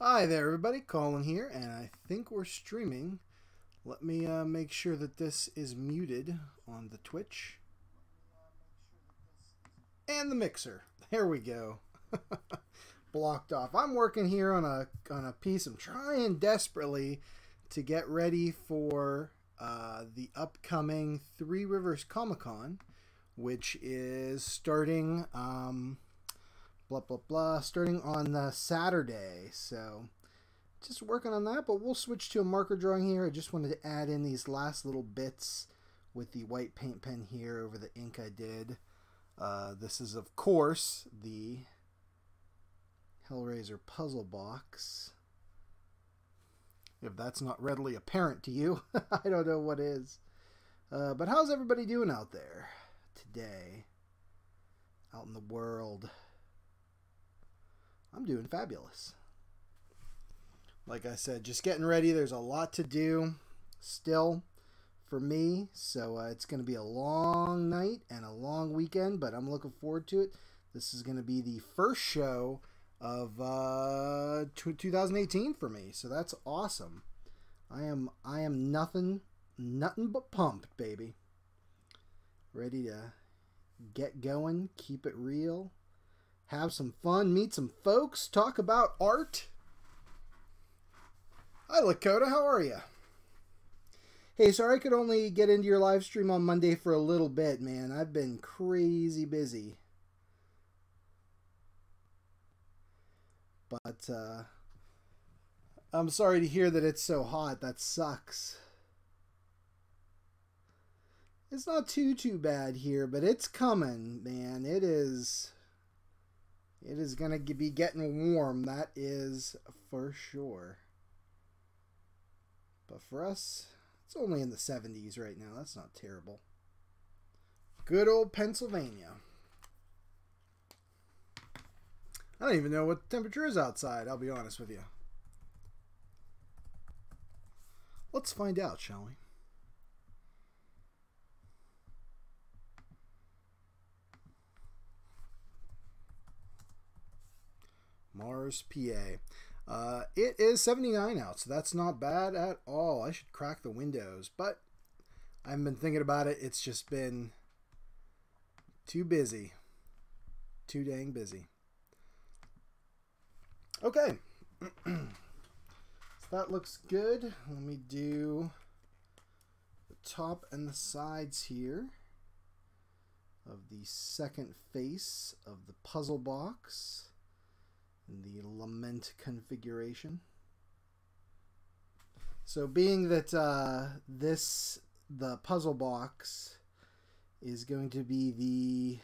Hi there, everybody. Colin here, and I think we're streaming. Let me make sure that this is muted on the Twitch and the mixer. There we go. Blocked off. I'm working here on a piece. I'm trying desperately to get ready for the upcoming Three Rivers Comic Con, which is starting. Blah blah blah, starting on Saturday. So just working on that, but we'll switch to a marker drawing here. I just wanted to add in these last little bits with the white paint pen here over the ink I did. This is of course the Hellraiser puzzle box. If that's not readily apparent to you, I don't know what is. But how's everybody doing out there today, out in the world? I'm doing fabulous. Like I said, just getting ready. There's a lot to do still for me. So it's going to be a long night and a long weekend, but I'm looking forward to it. This is going to be the first show of 2018 for me. So that's awesome. I am nothing but pumped, baby. Ready to get going, keep it real. Have some fun, meet some folks, talk about art. Hi, Lakota, how are you? Hey, sorry I could only get into your live stream on Monday for a little bit, man. I've been crazy busy. But, I'm sorry to hear that it's so hot. That sucks. It's not too bad here, but it's coming, man. It is going to be getting warm, that is for sure. But for us, it's only in the 70s right now. That's not terrible. Good old Pennsylvania. I don't even know what the temperature is outside, I'll be honest with you. Let's find out, shall we? Mars, PA. It is 79 out, so that's not bad at all. I should crack the windows, but I haven't been thinking about it. It's just been too busy. Too dang busy. Okay. So that looks good. Let me do the top and the sides here of the second face of the puzzle box. The lament configuration. So being that the puzzle box is going to be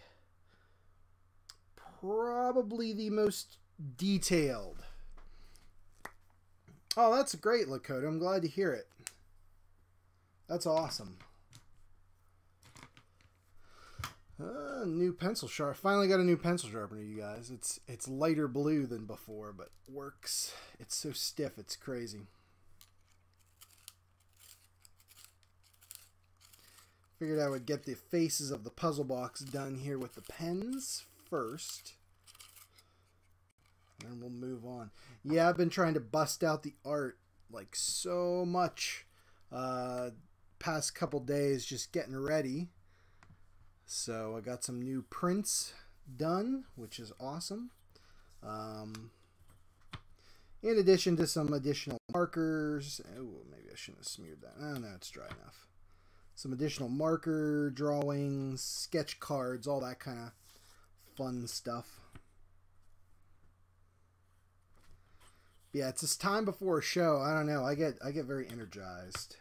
probably the most detailed. Oh, that's great, Lakota. I'm glad to hear it. That's awesome. New pencil sharp. Finally got a new pencil sharpener, you guys. It's lighter blue than before, but works. It's so stiff, it's crazy. Figured I would get the faces of the puzzle box done here with the pens first. And then we'll move on. Yeah, I've been trying to bust out the art like so much past couple days, just getting ready. So I got some new prints done, which is awesome. In addition to some additional markers. Oh, maybe I shouldn't have smeared that. Oh, no, it's dry enough. Some additional marker drawings, sketch cards, all that kind of fun stuff. But yeah, it's this time before a show. I don't know. I get very energized.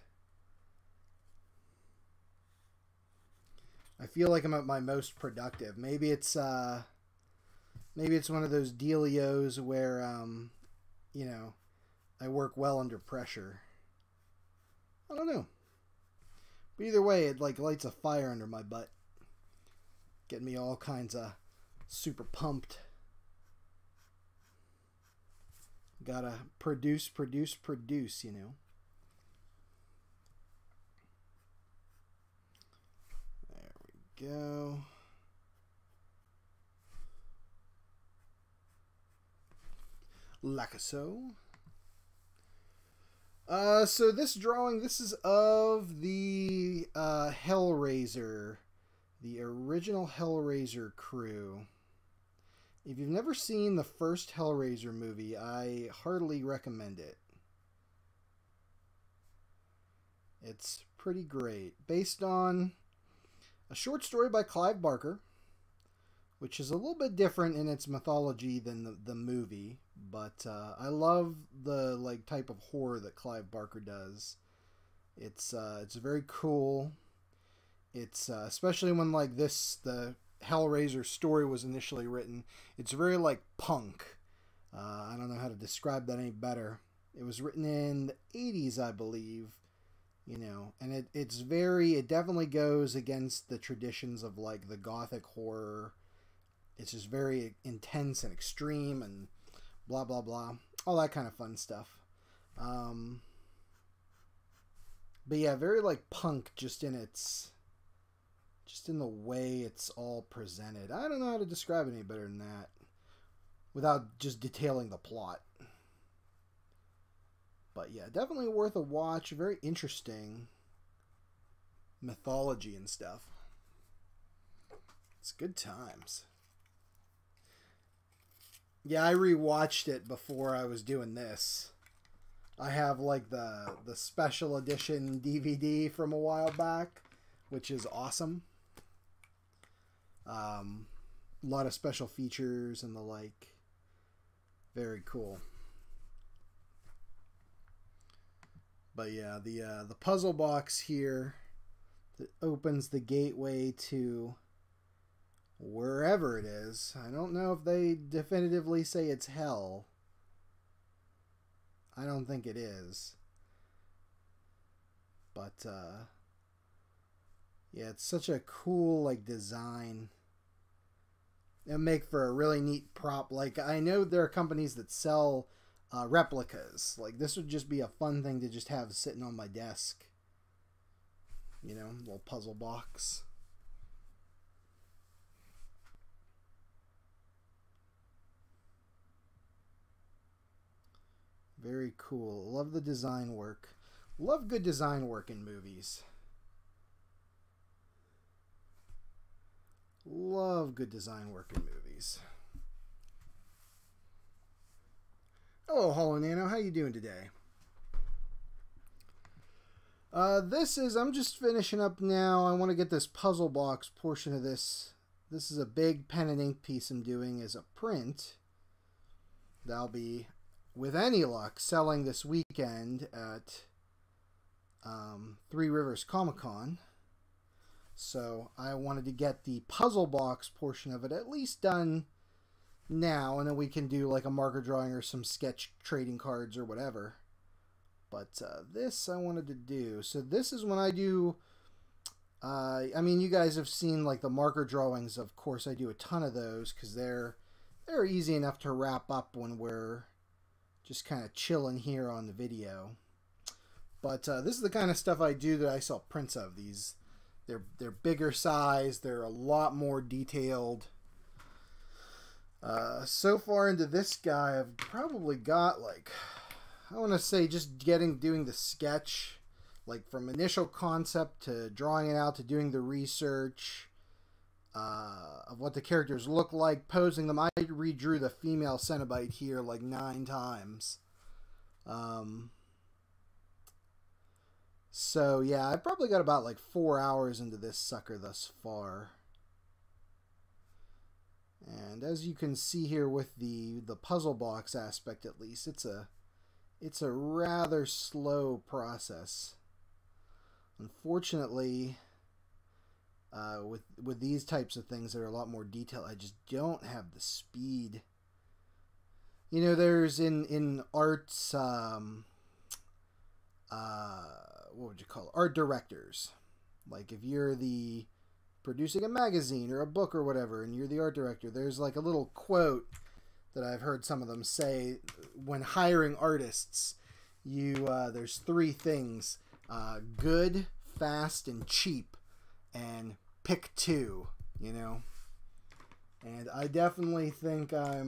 I feel like I'm at my most productive. Maybe it's one of those dealios where you know, I work well under pressure. I don't know. But either way, it like lights a fire under my butt. Getting me all kinds of super pumped. Gotta produce, you know. Go. Like so. So this drawing, this is of the Hellraiser, the original Hellraiser crew. If you've never seen the first Hellraiser movie, I heartily recommend it. It's pretty great. Based on a short story by Clive Barker, which is a little bit different in its mythology than the movie, but I love the type of horror that Clive Barker does. It's very cool. It's especially when the Hellraiser story was initially written. It's very punk. I don't know how to describe that any better. It was written in the 80s, I believe. And it definitely goes against the traditions of the gothic horror. It's just very intense and extreme and blah, blah, blah. All that kind of fun stuff. But yeah, very punk just in the way it's all presented. I don't know how to describe it any better than that without just detailing the plot. But yeah, definitely worth a watch. Very interesting mythology and stuff. It's good times. Yeah, I rewatched it before I was doing this. I have the special edition DVD from a while back, which is awesome. A lot of special features and the like. Very cool. But yeah, the puzzle box here that opens the gateway to wherever it is. I don't know if they definitively say it's hell. I don't think it is. But yeah, it's such a cool design. It'll make for a really neat prop. I know there are companies that sell replicas. This would just be a fun thing to just have sitting on my desk. Little puzzle box. Very cool. Love the design work. Love good design work in movies. Love good design work in movies. Hello, Hollow Nano. How you doing today? I'm just finishing up now. I want to get this puzzle box portion of this. This is a big pen and ink piece I'm doing as a print. That'll be, with any luck, selling this weekend at Three Rivers Comic-Con. So I wanted to get the puzzle box portion of it at least done now, and then we can do a marker drawing or some sketch trading cards or whatever. But this I wanted to do. So this is when I do, I mean, you guys have seen the marker drawings. Of course, I do a ton of those because they're easy enough to wrap up when we're just kind of chilling here on the video. But this is the kind of stuff I do that I sell prints of. They're bigger size. They're a lot more detailed. So far into this guy, I've probably got I want to say just doing the sketch, from initial concept to drawing it out to doing the research of what the characters look like, posing them. I redrew the female Cenobite here 9 times. So yeah, I probably got about 4 hours into this sucker thus far. And as you can see here with the puzzle box aspect, at least, it's a rather slow process. Unfortunately, with these types of things that are a lot more detailed, I just don't have the speed. There's in arts, what would you call it? Art directors. If you're producing a magazine or a book or whatever, and you're the art director, there's a little quote that I've heard some of them say when hiring artists. There's 3 things: good, fast, and cheap, and pick 2. And I definitely think I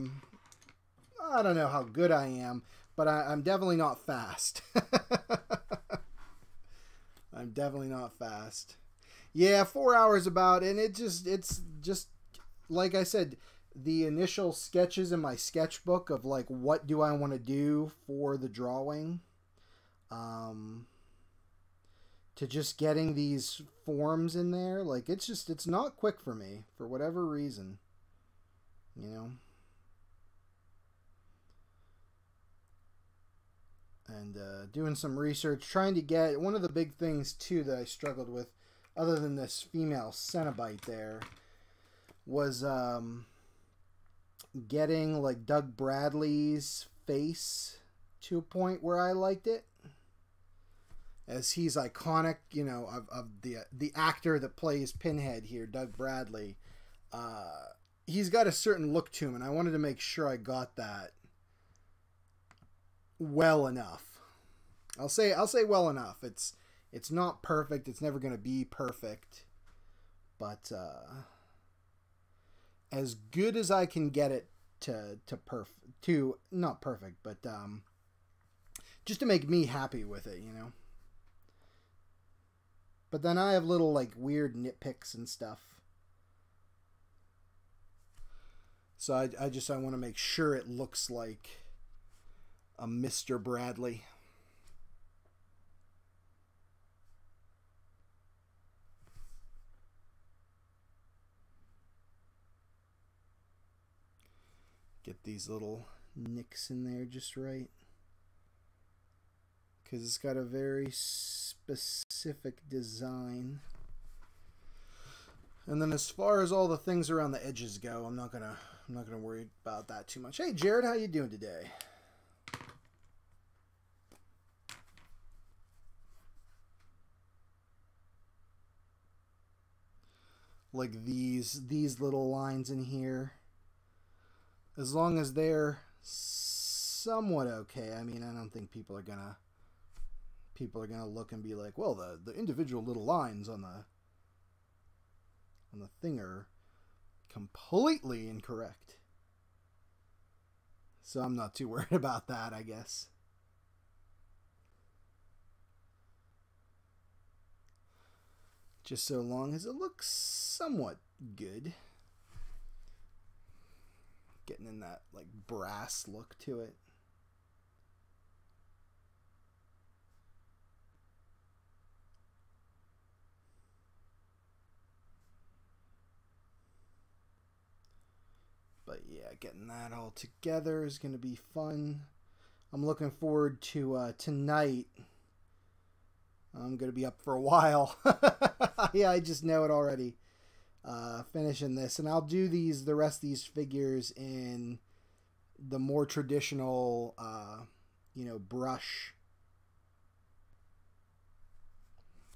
don't know how good I am, but but I'm definitely not fast. I'm definitely not fast. Yeah, 4 hours about, and it's just like I said, the initial sketches in my sketchbook of like what do I want to do for the drawing, to just getting these forms in there, like it's not quick for me for whatever reason, you know. And doing some research, trying to get one of the big things too that I struggled with, other than this female Cenobite there, was getting like Doug Bradley's face to a point where I liked it, as he's iconic, you know, of the actor that plays Pinhead here, Doug Bradley. He's got a certain look to him, and I wanted to make sure I got that well enough. I'll say well enough. It's not perfect. It's never going to be perfect, but as good as I can get it to not perfect, but just to make me happy with it, you know. But then I have little like weird nitpicks and stuff. So I want to make sure it looks like a Mr. Bradley. Get these little nicks in there just right, because it's got a very specific design. And then as far as all the things around the edges go, I'm not gonna worry about that too much. Hey Jared, how you doing today? Like these little lines in here, as long as they're somewhat okay. I mean, I don't think people are gonna look and be like, well, the individual little lines on the thing are completely incorrect. So I'm not too worried about that, I guess. Just so long as it looks somewhat good. Getting in that like brass look to it. But yeah, getting that all together is going to be fun. I'm looking forward to tonight. I'm going to be up for a while. Yeah, I just know it already. Finishing this, and I'll do the rest of these figures in the more traditional, you know, brush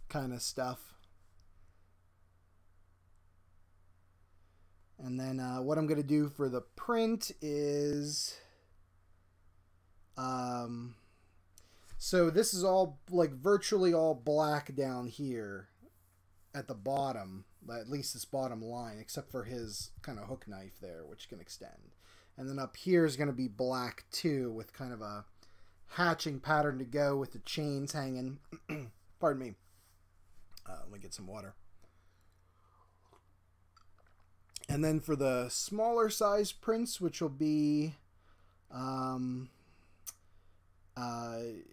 kind of stuff. And then what I'm going to do for the print is, so this is all like virtually all black down here at the bottom, at least this bottom line, except for his kind of hook knife there, which can extend. And then up here is going to be black too, with kind of a hatching pattern to go with the chains hanging. Pardon me. Let me get some water. And then for the smaller size prints, which will be,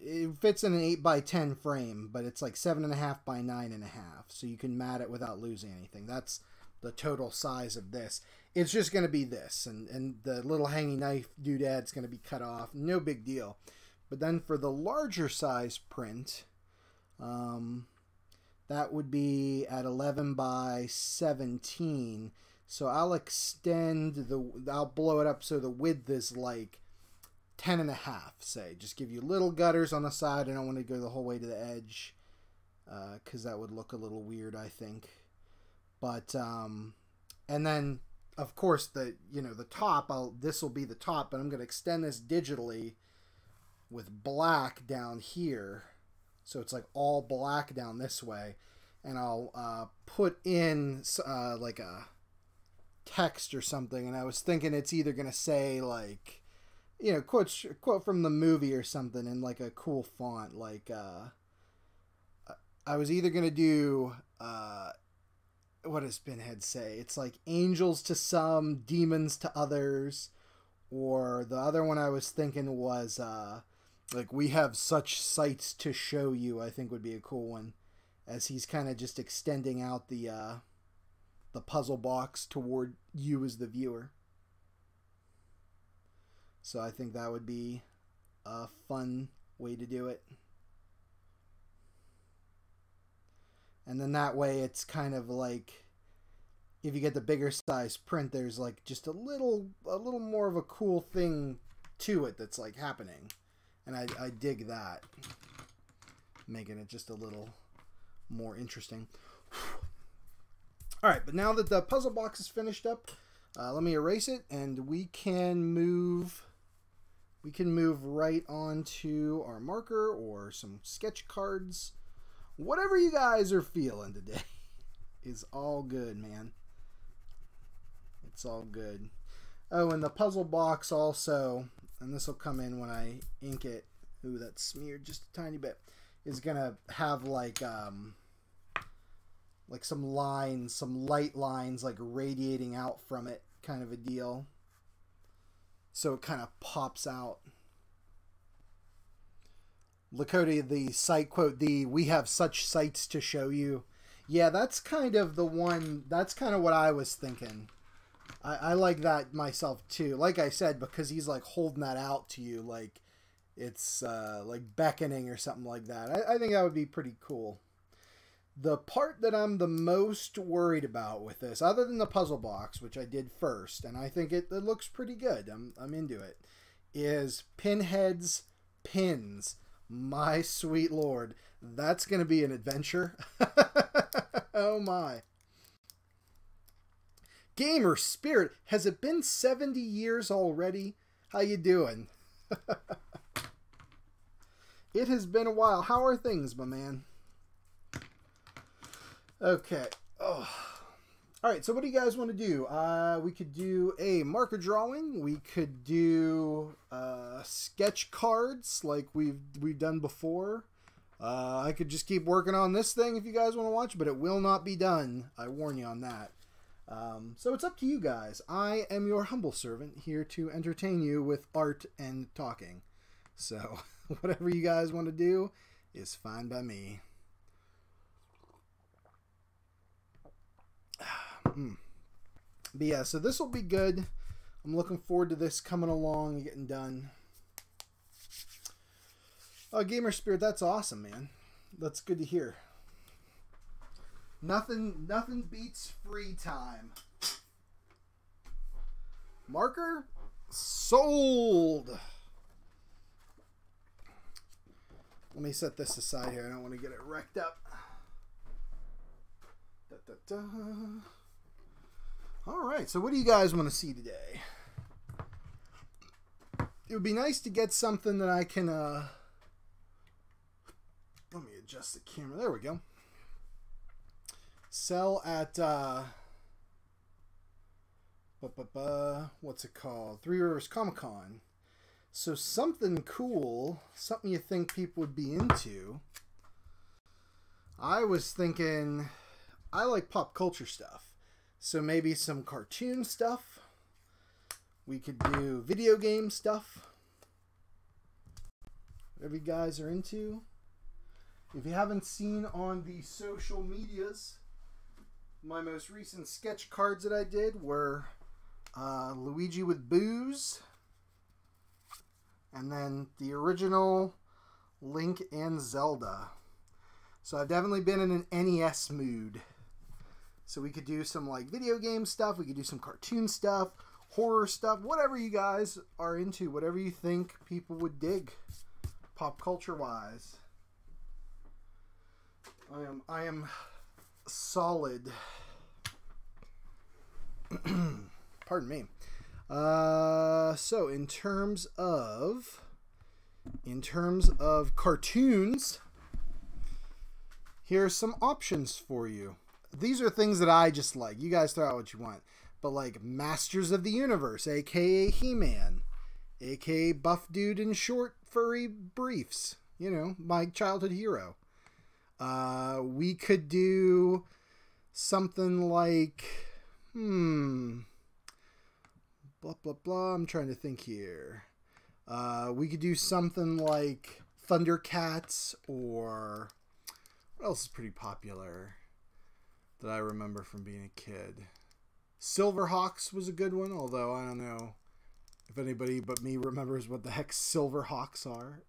it fits in an 8x10 frame, but it's like 7.5 by 9.5, so you can mat it without losing anything. That's the total size of this. It's just going to be this, and the little hanging knife doodad's going to be cut off. No big deal. But then for the larger size print, that would be at 11 by 17. So I'll I'll blow it up so the width is like 10.5, say. Just give you little gutters on the side. I don't want to go the whole way to the edge, because that would look a little weird, I think. But and then of course the top, this will be the top, but I'm going to extend this digitally with black down here, so it's like all black down this way, and I'll put in like a text or something. And I was thinking it's either going to say like, you know, quote from the movie or something in like a cool font. Like I was either gonna do what does Pinhead say? It's like angels to some, demons to others, or the other one I was thinking was like we have such sights to show you. I think would be a cool one, as he's kind of just extending out the puzzle box toward you as the viewer. So I think that would be a fun way to do it. And then that way it's kind of like, if you get the bigger size print, there's like just a little more of a cool thing to it that's like happening. And I dig that. Making it just a little more interesting. Alright, but now that the puzzle box is finished up, let me erase it and we can move right on to our marker or some sketch cards. Whatever you guys are feeling today is all good, man. It's all good. Oh, and the puzzle box also, and this will come in when I ink it. Ooh, that's smeared just a tiny bit. Is gonna have like some lines, some light lines like radiating out from it, kind of a deal. So it kind of pops out. Lakota, the site quote, "We have such sights to show you." Yeah, that's kind of the one, that's kind of what I was thinking. I like that myself too. Like I said, because he's like holding that out to you like it's like beckoning or something like that. I think that would be pretty cool. The part that I'm the most worried about with this, other than the puzzle box, which I did first, and I think it looks pretty good, I'm into it, is Pinhead's pins. My sweet lord, that's going to be an adventure. Oh my. Gamer Spirit, has it been 70 years already? How you doing? It has been a while. How are things, my man? Okay. Oh. All right, so what do you guys want to do? We could do a marker drawing. We could do sketch cards like we've done before. I could just keep working on this thing if you guys want to watch, but it will not be done. I warn you on that. So it's up to you guys. I am your humble servant here to entertain you with art and talking. So whatever you guys want to do is fine by me. But yeah, so this will be good. I'm looking forward to this coming along and getting done. Oh, Gamer Spirit, that's awesome, man. That's good to hear. Nothing beats free time. Marker sold. Let me set this aside here. I don't want to get it wrecked up. Da, da, da. All right, so what do you guys want to see today? It would be nice to get something that I can, let me adjust the camera. There we go. Sell at, what's it called? Three Rivers Comic Con. So something cool, something you think people would be into. I was thinking, I like pop culture stuff. So maybe some cartoon stuff. We could do video game stuff. Whatever you guys are into. If you haven't seen on the social medias, my most recent sketch cards that I did were Luigi with booze. And then the original Link and Zelda. So I've definitely been in an NES mood. So we could do some like video game stuff, we could do some cartoon stuff, horror stuff, whatever you guys are into, whatever you think people would dig, pop culture wise. I am solid. Pardon me. So in terms of cartoons, here are some options for you. These are things that I just like. You guys throw out what you want. But like Masters of the Universe, aka He-Man, aka buff dude in short furry briefs. You know, my childhood hero. We could do something like, blah, blah, blah. I'm trying to think here. We could do something like Thundercats, or what else is pretty popular that I remember from being a kid? Silverhawks was a good one, although I don't know if anybody but me remembers what the heck Silverhawks are.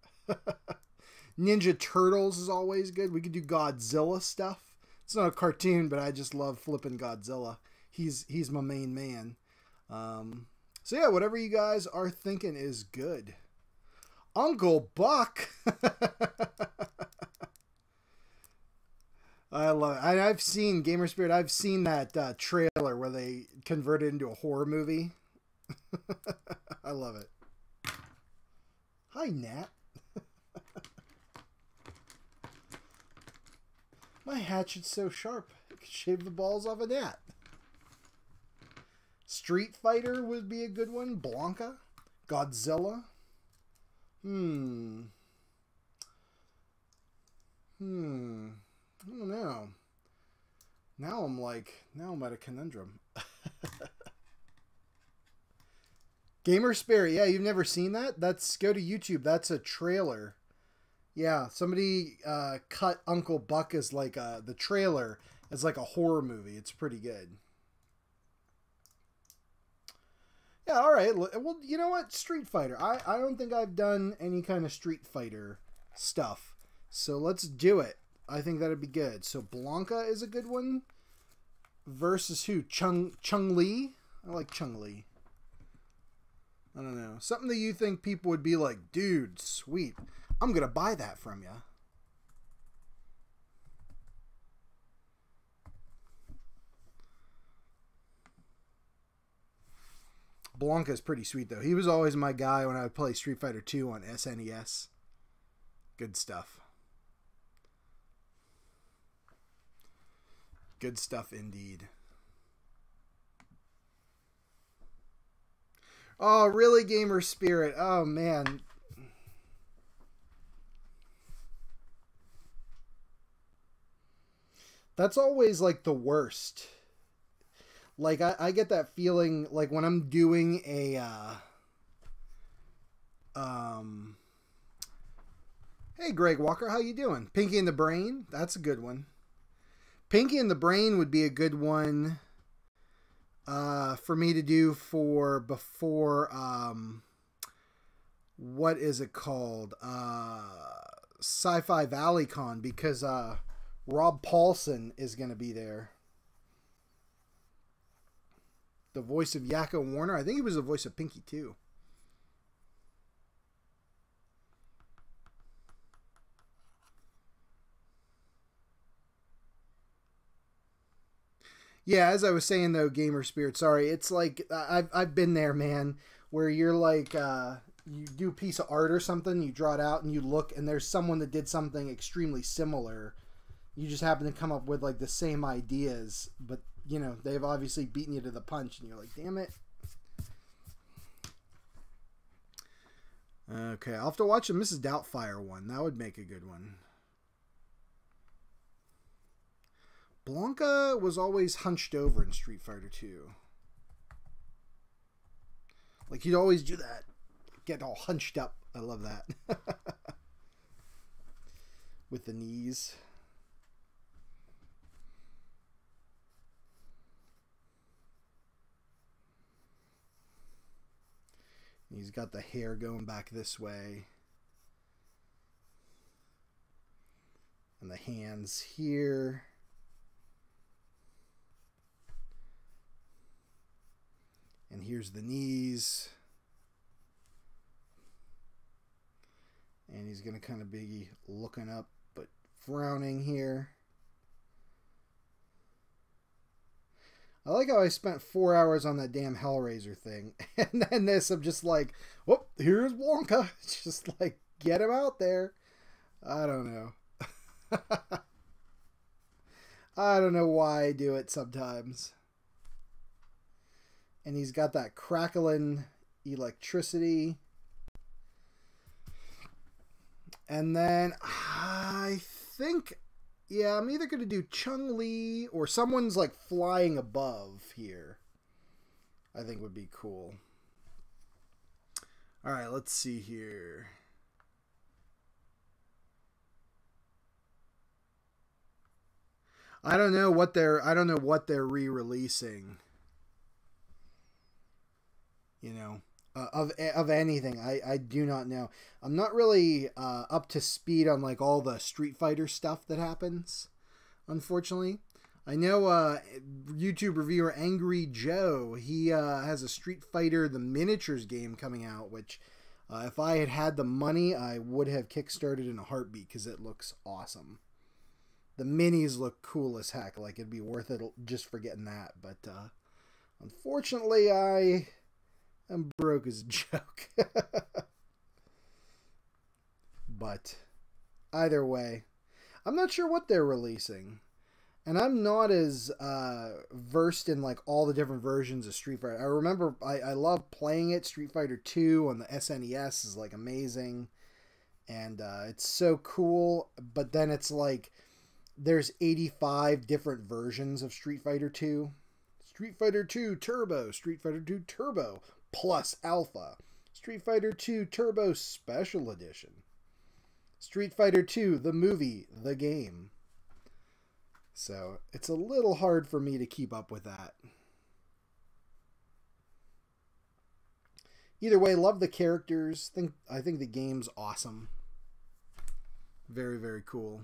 Ninja Turtles is always good. We could do Godzilla stuff. It's not a cartoon, but I just love flipping Godzilla. He's my main man. So yeah, whatever you guys are thinking is good. Uncle Buck. I love it. I've seen Gamer Spirit. I've seen that trailer where they convert it into a horror movie. I love it. Hi, Nat. My hatchet's so sharp, it could shave the balls off a gnat. Street Fighter would be a good one. Blanca. Godzilla. I don't know. Now I'm at a conundrum. Gamer Spirit. Yeah, you've never seen that? Go to YouTube. That's a trailer. Yeah, somebody cut Uncle Buck as like the trailer as like a horror movie. It's pretty good. Yeah, all right. Well, you know what? Street Fighter. I don't think I've done any kind of Street Fighter stuff. So let's do it. I think that'd be good. So Blanca is a good one. Versus who? Chun-Li? I like Chun-Li. I don't know. Something that you think people would be like, dude, sweet. I'm going to buy that from you. Blanca's pretty sweet, though. He was always my guy when I would play Street Fighter 2 on SNES. Good stuff. Good stuff indeed. Oh, really, Gamer Spirit? Oh, man. That's always like the worst. Like I get that feeling like when I'm doing a hey Greg Walker, how you doing? Pinky and the Brain, that's a good one. Pinky and the Brain would be a good one for me to do for before what is it called? Sci-Fi Valley Con, because Rob Paulson is going to be there. The voice of Yakko Warner. I think he was the voice of Pinky too. Yeah, as I was saying though, Gamer Spirit, sorry, it's like I've been there, man, where you're like you do a piece of art or something, you draw it out and you look and there's someone that did something extremely similar. You just happen to come up with like the same ideas, but you know, they've obviously beaten you to the punch and you're like, damn it. Okay, I'll have to watch a Mrs. Doubtfire one. That would make a good one. Blanca was always hunched over in Street Fighter 2. Like, he'd always do that. Get all hunched up. I love that. With the knees. He's got the hair going back this way. And the hands here. And here's the knees. And he's going to kind of be looking up, but frowning here. I like how I spent 4 hours on that damn Hellraiser thing. And then this, I'm just like, whoop, here's Wonka. Just like, get him out there. I don't know. I don't know why I do it sometimes. And he's got that crackling electricity. And then I think, yeah, I'm either going to do Chun-Li or someone's like flying above here. I think would be cool. All right, let's see here. I don't know what they're re-releasing. You know, of anything, I do not know. I'm not really up to speed on like all the Street Fighter stuff that happens, unfortunately. I know YouTube reviewer Angry Joe, he has a Street Fighter the miniatures game coming out, which if I had had the money, I would have kickstarted in a heartbeat because it looks awesome. The minis look cool as heck. Like, it'd be worth it just for getting that. But unfortunately, I am broke as a joke. But either way, I'm not sure what they're releasing. And I'm not as versed in like all the different versions of Street Fighter. I remember I love playing it. Street Fighter 2 on the SNES is like amazing. And it's so cool. But then it's like there's 85 different versions of Street Fighter 2. Street Fighter 2 Turbo, Street Fighter 2 Turbo Plus Alpha, Street Fighter 2 Turbo Special Edition, Street Fighter 2 the movie, the game. So it's a little hard for me to keep up with that. Either way, love the characters. I think the game's awesome. Very, very cool.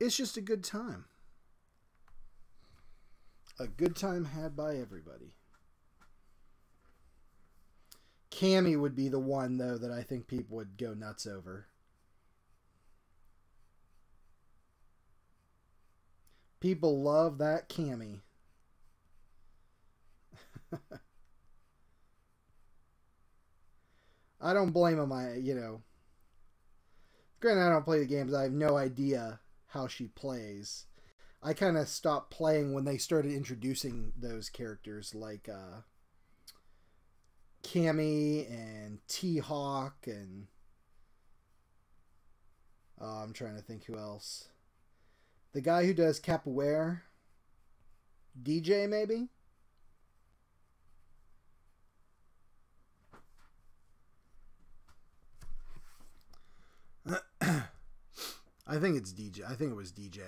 It's just a good time. A good time had by everybody. Cammy would be the one, though, that I think people would go nuts over. People love that Cammy. I don't blame him. Granted, I don't play the games. I have no idea how she plays. I kind of stopped playing when they started introducing those characters like Cammy and T-Hawk and I'm trying to think who else. The guy who does capoeira, DJ maybe? I think it's DJ. I think it was DJ.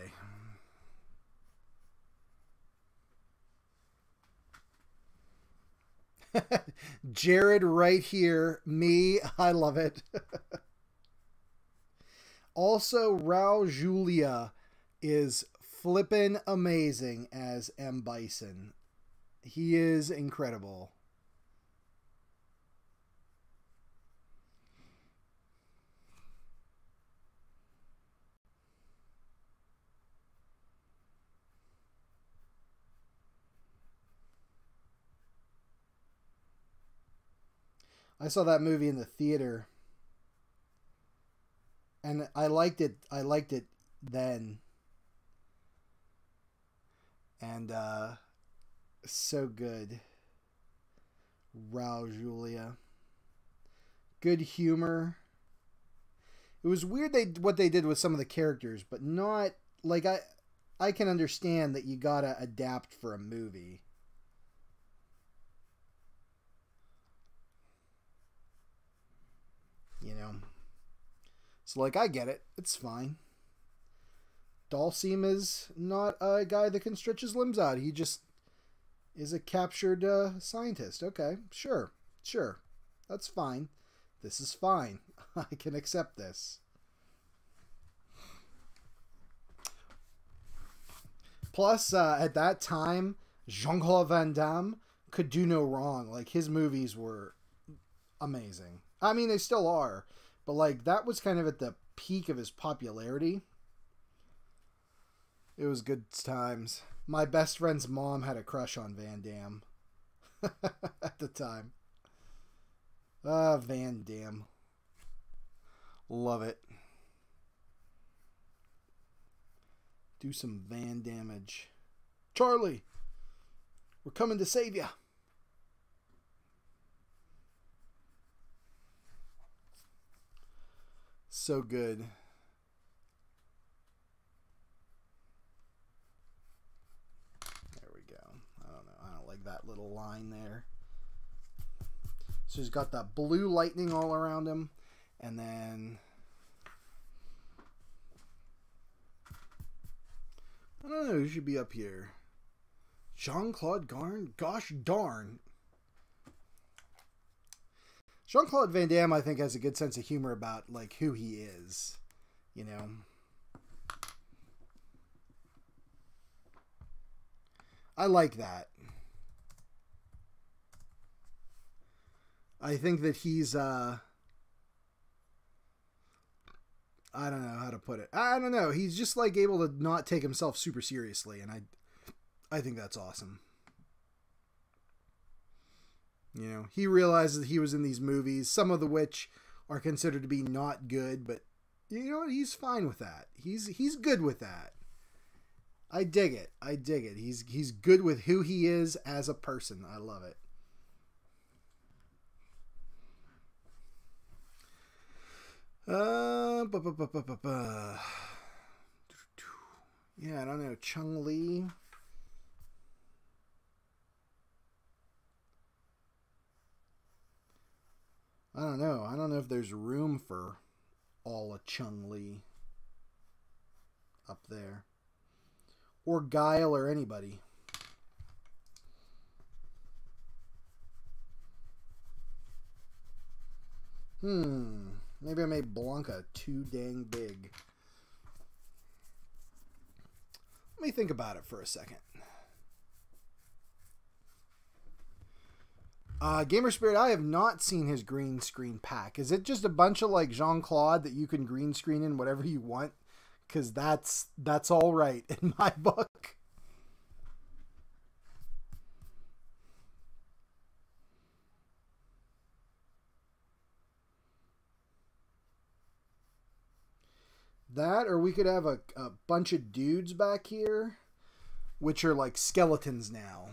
Jared right here. Me. I love it. Also, Raul Julia is flippin' amazing as M. Bison. He is incredible. I saw that movie in the theater, and I liked it. I liked it then, and so good. Raul Julia, good humor. It was weird what they did with some of the characters, but not like I can understand that you gotta adapt for a movie. You know. So like I get it. It's fine. Dhalsim is not a guy that can stretch his limbs out. He just is a captured scientist. Okay, sure. Sure. That's fine. This is fine. I can accept this. Plus, at that time, Jean-Claude Van Damme could do no wrong. Like, his movies were amazing. I mean, they still are. But, like, that was kind of at the peak of his popularity. It was good times. My best friend's mom had a crush on Van Damme. At the time. Van Damme. Love it. Do some Van damage. Charlie, we're coming to save you. So good. There we go. I don't know. I don't like that little line there. So he's got that blue lightning all around him. And then... I don't know who should be up here. Jean-Claude Garn? Gosh darn. Jean-Claude Van Damme, I think, has a good sense of humor about, like, who he is. You know? I like that. I think that he's, I don't know how to put it. I don't know. He's just, like, able to not take himself super seriously, and I think that's awesome. You know, he realizes that he was in these movies, some of the which are considered to be not good, but you know what? He's fine with that. He's good with that. I dig it. I dig it. He's good with who he is as a person. I love it. Yeah, I don't know. Chun-Li. I don't know. I don't know if there's room for all of Chun-Li up there. Or Guile or anybody. Maybe I made Blanka too dang big. Let me think about it for a second. Gamer Spirit, I have not seen his green screen pack. Is it just a bunch of like Jean-Claude that you can green screen in whatever you want? Because that's all right in my book. That, or we could have a bunch of dudes back here, which are like skeletons now.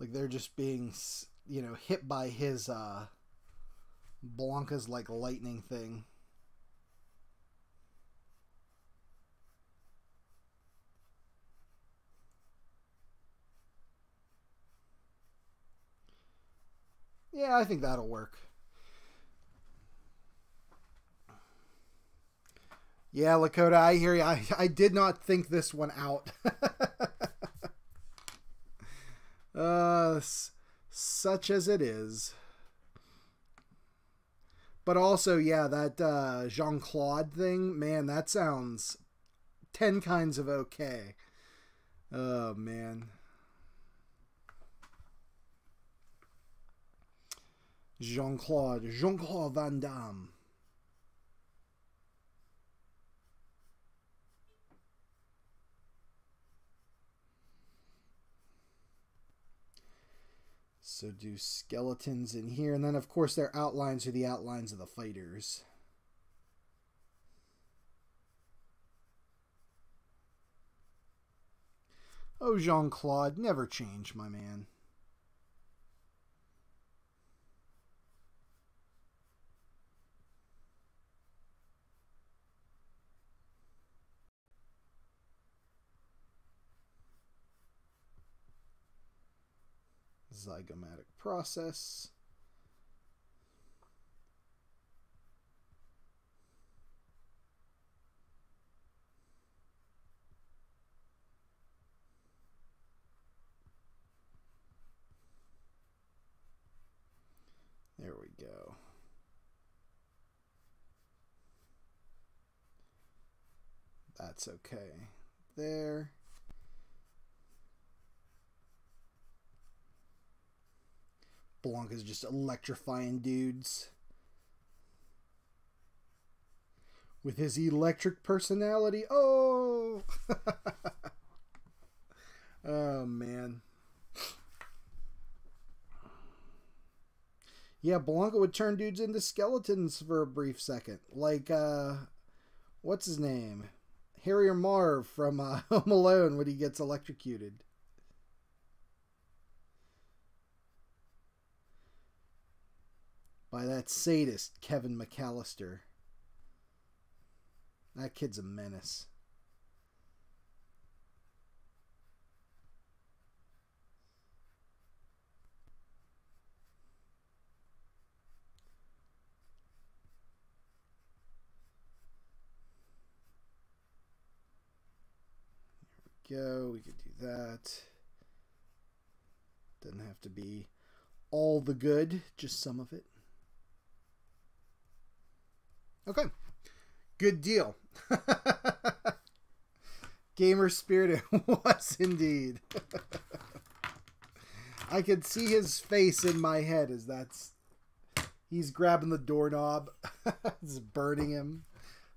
Like they're just being, you know, hit by his Blanka's like lightning thing. Yeah, I think that'll work. Yeah, Lakota, I hear you. I did not think this one out. Such as it is. But also, yeah, that Jean-Claude thing, man, that sounds 10 kinds of okay. Oh, man. Jean-Claude Van Damme. So do skeletons in here. And then, of course, their outlines are the outlines of the fighters. Oh, Jean-Claude, never change, my man. Zygomatic process. There we go. That's okay. There. Blanka's just electrifying dudes. With his electric personality. Oh! Oh, man. Yeah, Blanka would turn dudes into skeletons for a brief second. Like, what's his name? Harry or Marv from Home Alone when he gets electrocuted. By that sadist, Kevin McAllister. That kid's a menace. Go. We could do that. Doesn't have to be all the good, just some of it. Okay. Good deal. Gamer spirit was indeed. I could see his face in my head as he's grabbing the doorknob. It's burning him.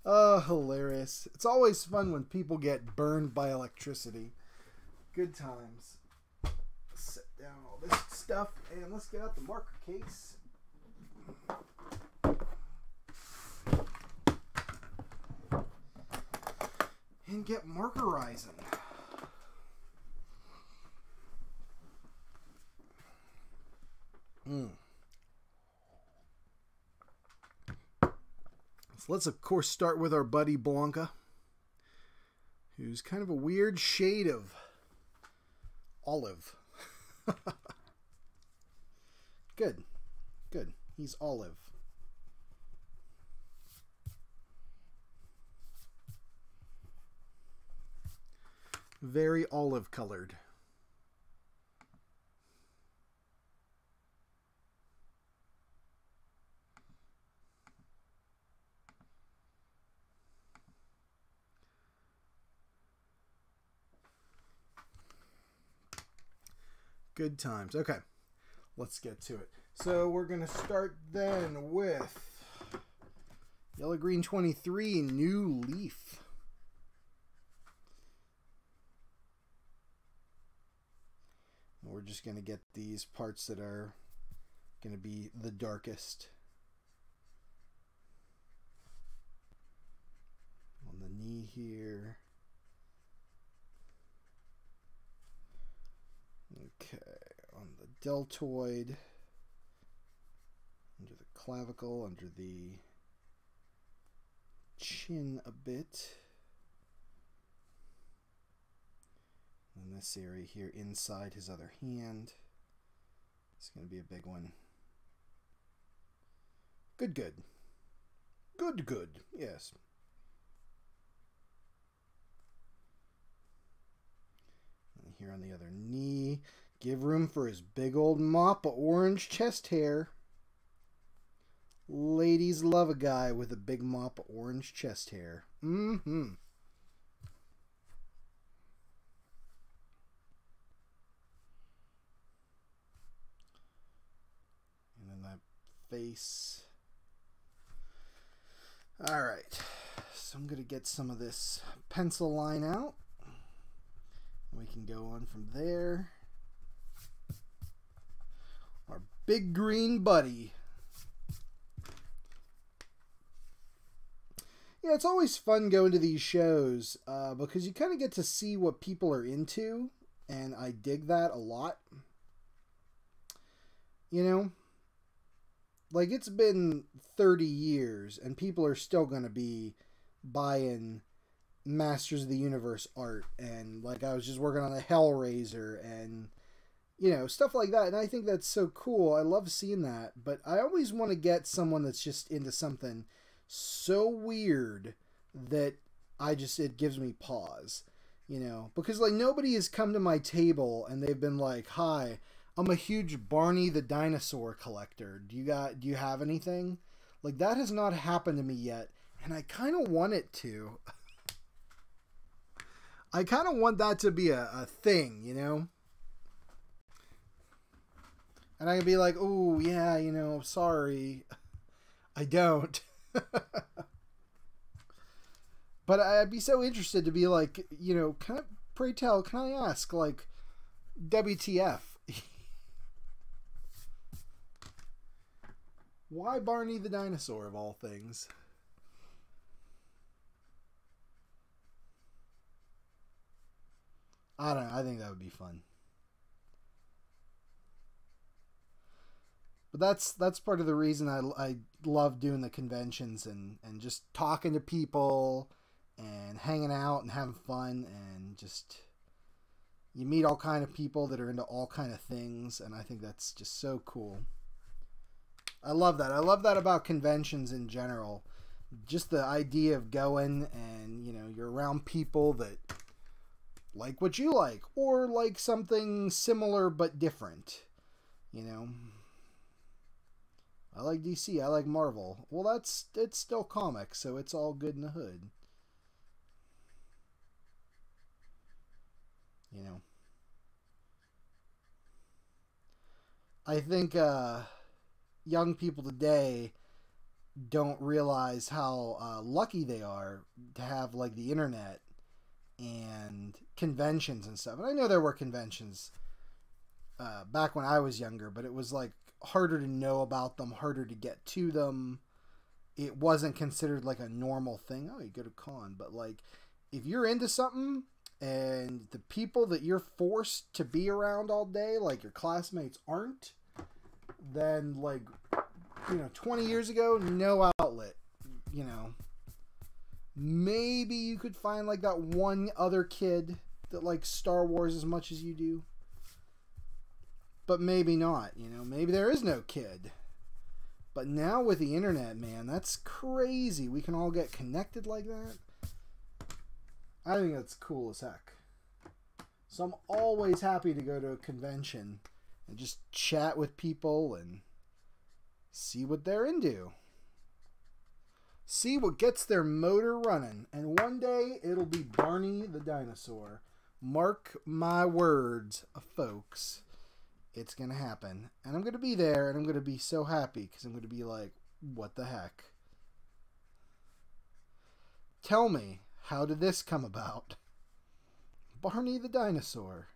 Oh, hilarious. It's always fun when people get burned by electricity. Good times. Set down all this stuff and let's get out the marker case. And get markerizing. So let's, of course, start with our buddy Blanca, who's kind of a weird shade of olive. Good. Good. He's olive. Very olive colored. Good times. Okay, let's get to it. So we're going to start then with Yellow Green 23, New Leaf. And we're just going to get these parts that are going to be the darkest. On the knee here. Okay, on the deltoid, under the clavicle, under the chin a bit. And this area here inside his other hand. It's going to be a big one. Good, good. Good, good. Yes. And here on the other knee. Give room for his big old mop of orange chest hair. Ladies love a guy with a big mop of orange chest hair. Mm-hmm. And then that face. All right. So I'm going to get some of this pencil line out. We can go on from there. Our big green buddy. Yeah, it's always fun going to these shows because you kind of get to see what people are into, and I dig that a lot. You know? Like, it's been 30 years, and people are still going to be buying Masters of the Universe art, and like I was just working on a Hellraiser and you know, stuff like that, and I think that's so cool. I love seeing that, but I always want to get someone that's just into something so weird that it gives me pause, you know, because like nobody has come to my table and they've been like, "Hi, I'm a huge Barney the dinosaur collector. Do you have anything?" Like that has not happened to me yet, and I kind of want it to. I kind of want that to be a thing, you know? And I can be like, "Oh, yeah, you know, sorry. I don't." But I'd be so interested to be like, you know, pray tell, can I ask, like, WTF? Why Barney the dinosaur, of all things? I don't know. I think that would be fun. But that's part of the reason I love doing the conventions and just talking to people and hanging out and having fun and just you meet all kind of people that are into all kind of things, and I think that's just so cool. I love that. I love that about conventions in general. Just the idea of going and, you know, you're around people that like what you like or like something similar but different. You know, I like DC, I like Marvel. Well, it's still comics, so it's all good in the hood. You know, I think young people today don't realize how lucky they are to have like the internet and conventions and stuff. And I know there were conventions back when I was younger, but it was like harder to know about them, harder to get to them. It wasn't considered like a normal thing. Oh, you go to con, but like if you're into something and the people that you're forced to be around all day, like your classmates aren't, then like, you know, 20 years ago, no outlet, you know. Maybe you could find like that one other kid that likes Star Wars as much as you do. But maybe not, you know. Maybe there is no kid. But now with the internet, man, that's crazy. We can all get connected like that. I think that's cool as heck. So I'm always happy to go to a convention and just chat with people and see what they're into. See what gets their motor running. And one day it'll be Barney the dinosaur. Mark my words, folks. It's going to happen. And I'm going to be there and I'm going to be so happy because I'm going to be like, what the heck? Tell me, how did this come about? Barney the dinosaur.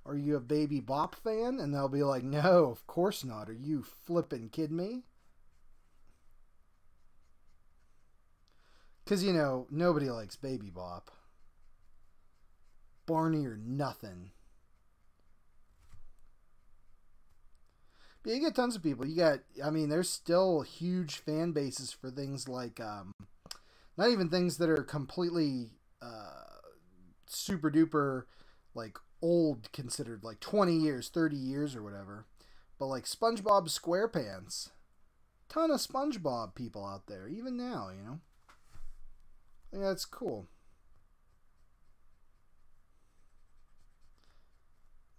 Are you a Baby Bop fan? And they'll be like, no, of course not. Are you flippin' kidding me? Because, you know, nobody likes Baby Bop. Barney or nothing. But you get tons of people. You got, I mean, there's still huge fan bases for things like, not even things that are completely super duper, like, old considered, like 20 years, 30 years or whatever. But like SpongeBob SquarePants. Ton of SpongeBob people out there, even now, you know. I think that's cool.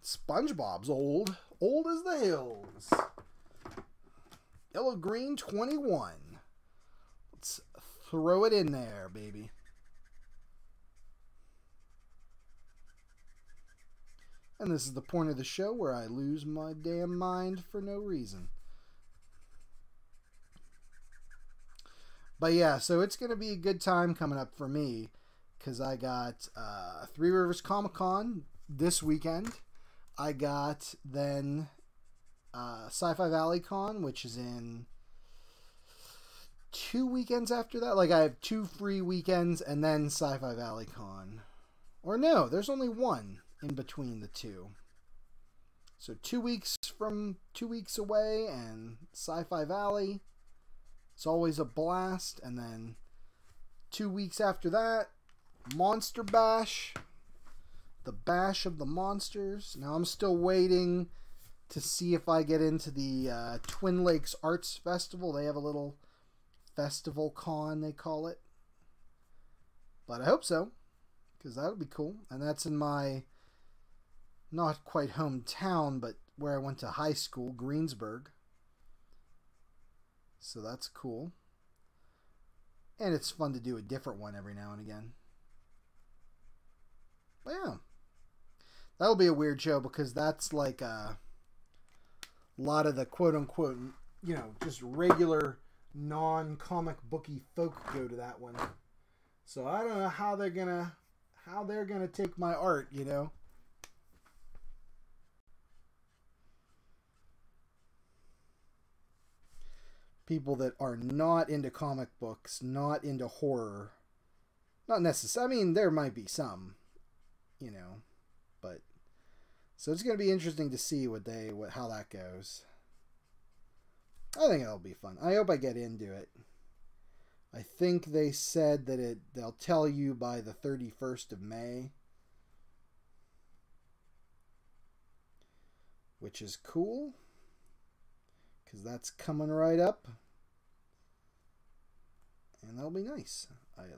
SpongeBob's old. Old as the hills. Yellow Green 21. Let's throw it in there, baby. And this is the point of the show where I lose my damn mind for no reason. But yeah, so it's going to be a good time coming up for me because I got Three Rivers Comic Con this weekend. I got then Sci-Fi Valley Con, which is in 2 weekends after that. Like I have 2 free weekends and then Sci-Fi Valley Con. Or no, there's only one in between the two. So 2 weeks from 2 weeks away and Sci-Fi Valley. It's always a blast. And then 2 weeks after that, Monster Bash. The Bash of the Monsters. Now I'm still waiting to see if I get into the Twin Lakes Arts Festival. They have a little festival con, they call it. But I hope so, because that'll be cool. And that's in my not quite hometown, but where I went to high school, Greensburg. So that's cool. And it's fun to do a different one every now and again. But yeah. That'll be a weird show because that's like a lot of the quote-unquote, you know, just regular non-comic booky folk go to that one. So I don't know how they're gonna take my art, you know. People that are not into comic books, not into horror. Not necessarily. I mean, there might be some. you know, but so it's going to be interesting to see how that goes. I think it'll be fun. I hope I get into it. I think they said that they'll tell you by the 31st of May. Which is cool. Because that's coming right up. And that'll be nice.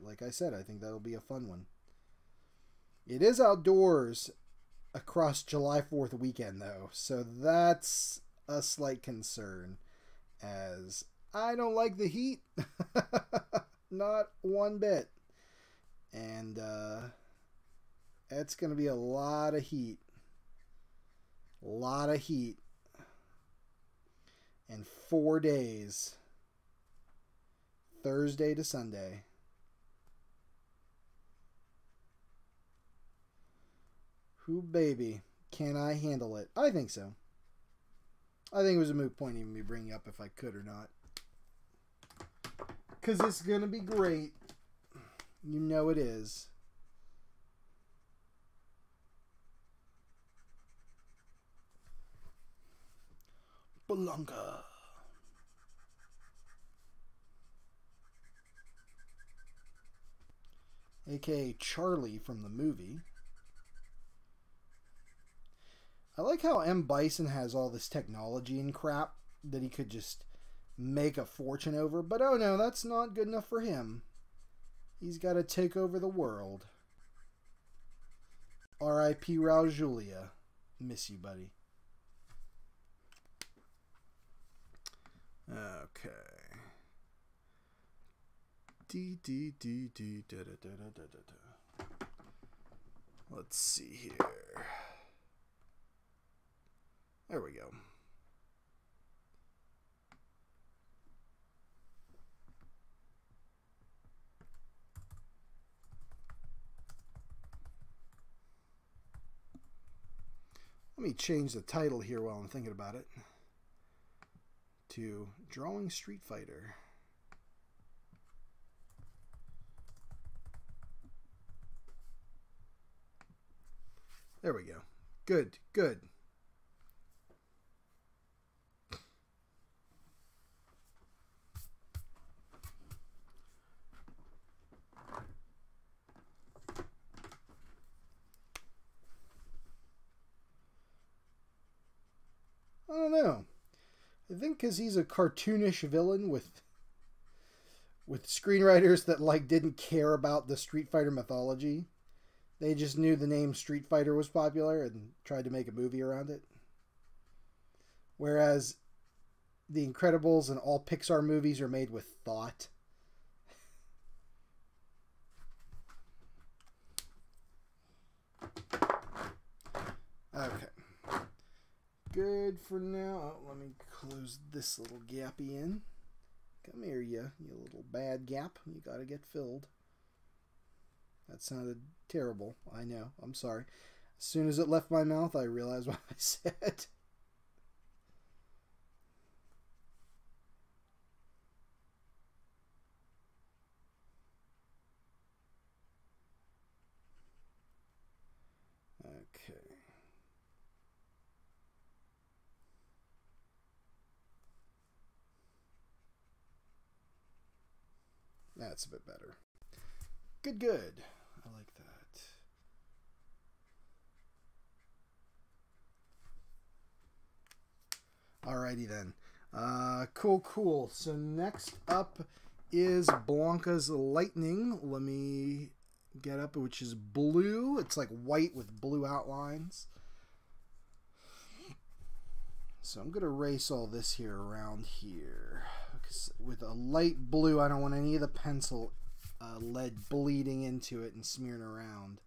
Like I said, I think that'll be a fun one. It is outdoors across July 4th weekend, though. So that's a slight concern. As I don't like the heat. Not one bit. And it's going to be a lot of heat. A lot of heat. And 4 days. Thursday to Sunday. Who baby, can I handle it? I think so. I think it was a moot point even me bringing up if I could or not. Because it's going to be great. You know it is. Blanca. A.K.A. Charlie from the movie. I like how M. Bison has all this technology and crap that he could just make a fortune over. But oh no, that's not good enough for him. He's got to take over the world. R.I.P. Raul Julia. Miss you, buddy. Okay. Let's see here. There we go. Let me change the title here while I'm thinking about it to Drawing Street Fighter. There we go. Good, good. I don't know. I think because he's a cartoonish villain with screenwriters that like didn't care about the Street Fighter mythology. They just knew the name Street Fighter was popular and tried to make a movie around it. Whereas The Incredibles and all Pixar movies are made with thought. Okay. Good for now. Oh, let me close this little gappy in. Come here, you little bad gap. You gotta get filled. That sounded terrible. I know. I'm sorry. As soon as it left my mouth, I realized what I said. Okay. That's a bit better. Good, good. I like that. Alrighty then. Cool, cool. So next up is Blanca's Lightning. Let me get up, which is blue. It's like white with blue outlines. So I'm going to erase all this here around here. With a light blue, I don't want any of the pencil lead bleeding into it and smearing around.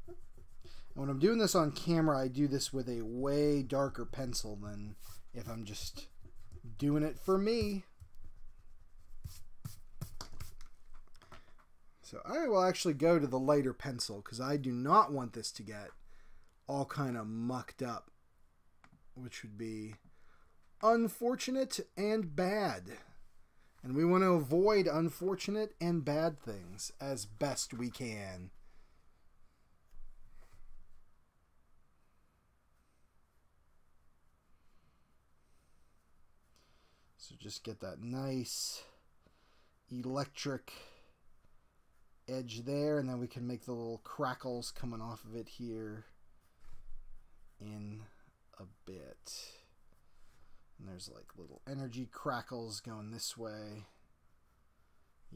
And when I'm doing this on camera, I do this with a way darker pencil than if I'm just doing it for me. So I will actually go to the lighter pencil because I do not want this to get all kind of mucked up, which would be unfortunate and bad. And we want to avoid unfortunate and bad things as best we can. So just get that nice electric edge there, and then we can make the little crackles coming off of it here in a bit. And there's like little energy crackles going this way,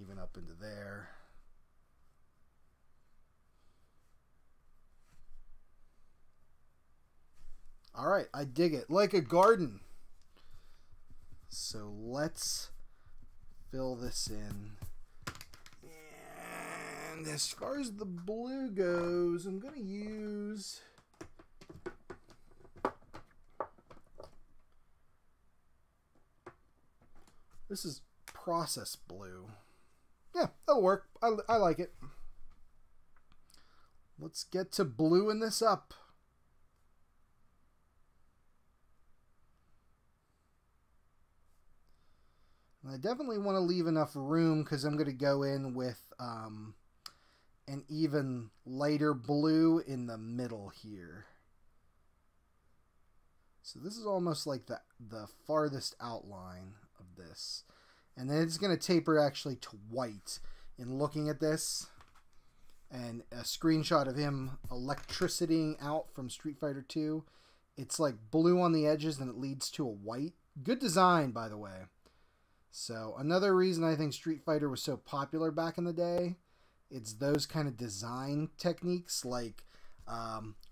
even up into there. All right, I dig it. Like a garden. So let's fill this in. And as far as the blue goes, I'm going to use... This is process blue. Yeah, that'll work. I like it. Let's get to bluing this up. And I definitely want to leave enough room because I'm going to go in with an even lighter blue in the middle here. So this is almost like the farthest outline of this. And then it's going to taper actually to white. In looking at this, and a screenshot of him electricitying out from Street Fighter 2, it's like blue on the edges and it leads to a white. Good design, by the way. So another reason I think Street Fighter was so popular back in the day, it's those kind of design techniques. Like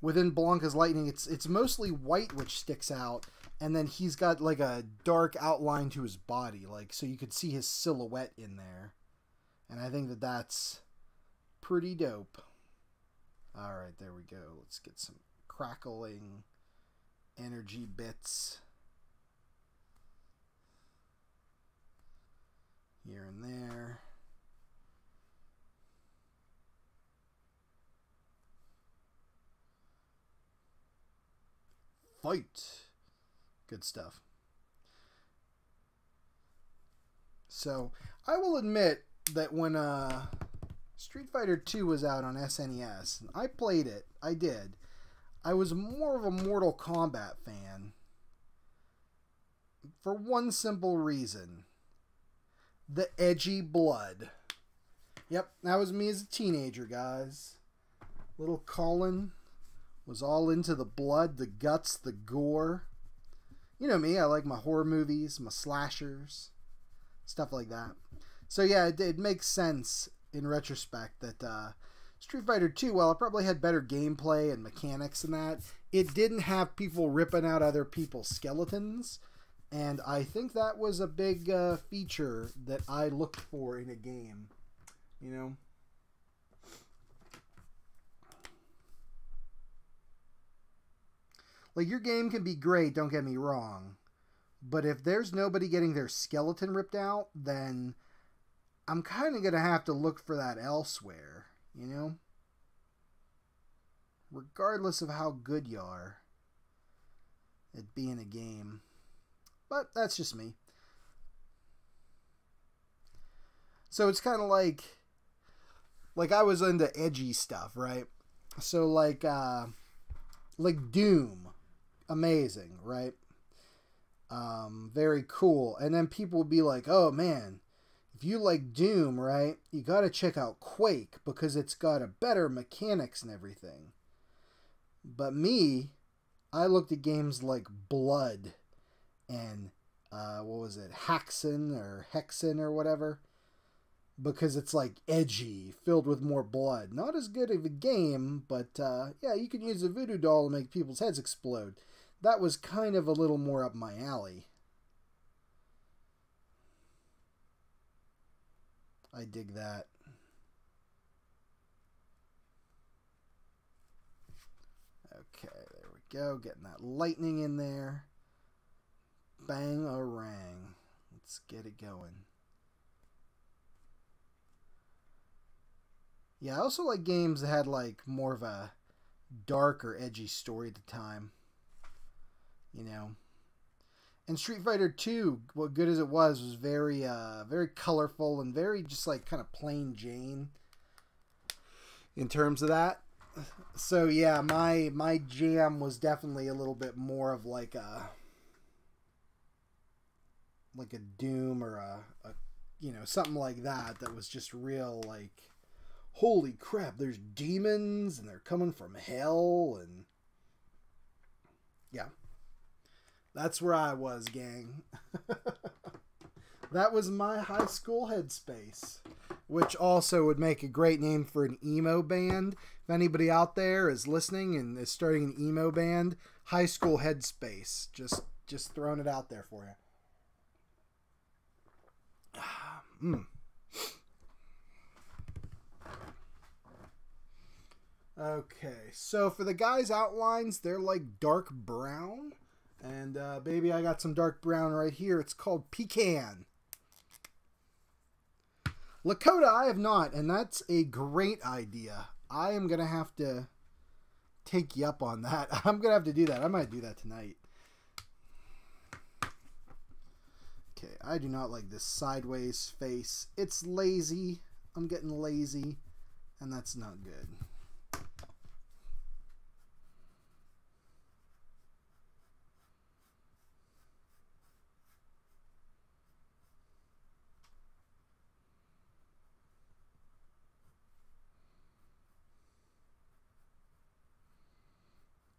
within Blanca's Lightning, it's mostly white which sticks out, and then he's got like a dark outline to his body, like so you could see his silhouette in there. And I think that that's pretty dope. All right, there we go. Let's get some crackling energy bits here and there. Fight. Good stuff. So, I will admit that when Street Fighter 2 was out on SNES, I played it. I did. I was more of a Mortal Kombat fan for one simple reason. The edgy blood. Yep, that was me as a teenager, guys. Little Colin was all into the blood, the guts, the gore. You know me, I like my horror movies, my slashers, stuff like that. So yeah, it makes sense in retrospect that Street Fighter 2, while it probably had better gameplay and mechanics than that, it didn't have people ripping out other people's skeletons. And I think that was a big feature that I looked for in a game, you know? Like, your game can be great, don't get me wrong. But if there's nobody getting their skeleton ripped out, then I'm kind of going to have to look for that elsewhere, you know? Regardless of how good you are at being a game. But that's just me. So it's kind of like I was into edgy stuff, right? So like Doom. Amazing, right? Very cool. And then people would be like, oh man, if you like Doom, right, you got to check out Quake because it's got a better mechanics and everything. But me, I looked at games like Blood and what was it, Hexen or whatever, because it's like edgy, filled with more blood. Not as good of a game, but yeah, you can use a voodoo doll to make people's heads explode. That was kind of a little more up my alley. I dig that. Okay, there we go. Getting that lightning in there. Bang-a-rang. Let's get it going. Yeah, I also like games that had like more of a dark or edgy story at the time. You know. And Street Fighter 2, what good as it was very very colorful and very just like kind of plain Jane in terms of that. So yeah, my jam was definitely a little bit more of like a like a Doom or a you know, something like that was just real, like, holy crap, there's demons and they're coming from hell, and yeah, that's where I was, gang. That was my high school headspace, which also would make a great name for an emo band. If anybody out there is listening and is starting an emo band, high school headspace. Just throwing it out there for you. Okay, so for the guys' outlines, they're like dark brown. And baby, I got some dark brown right here. It's called Pecan. Lakota, I have not, and that's a great idea. I am going to have to take you up on that. I'm going to have to do that. I might do that tonight. Okay, I do not like this sideways face. It's lazy. I'm getting lazy, and that's not good.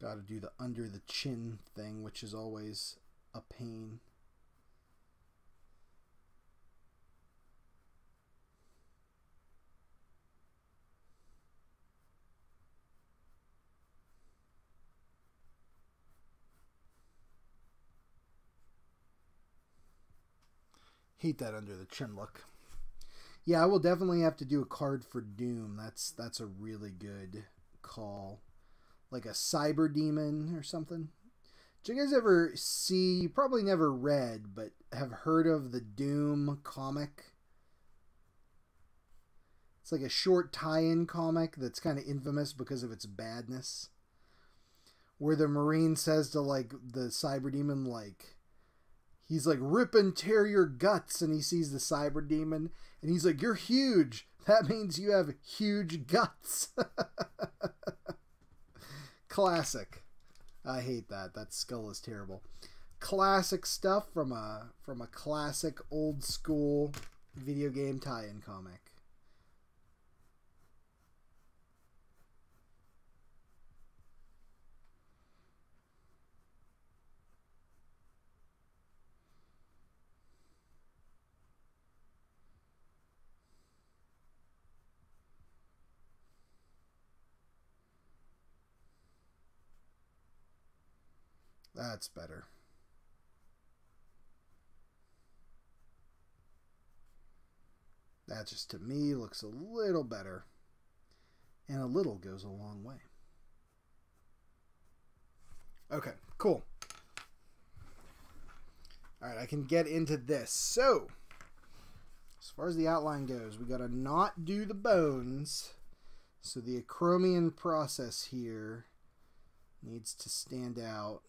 Got to do the under the chin thing, which is always a pain. Hate that under the chin look. Yeah, I will definitely have to do a card for Doom. That's a really good call. Like a cyber demon or something. Did you guys ever see, you probably never read, but have heard of the Doom comic? It's like a short tie-in comic that's kind of infamous because of its badness. Where the Marine says to, like, the cyber demon, like, he's like, rip and tear your guts, and he sees the cyber demon, and he's like, you're huge. That means you have huge guts. Classic. I hate that. That skull is terrible. Classic stuff from a classic old school video game tie-in comic. That's better. That just, to me, looks a little better. And a little goes a long way. Okay, cool. Alright, I can get into this. So, as far as the outline goes, we got to not do the bones. So the acromion process here needs to stand out.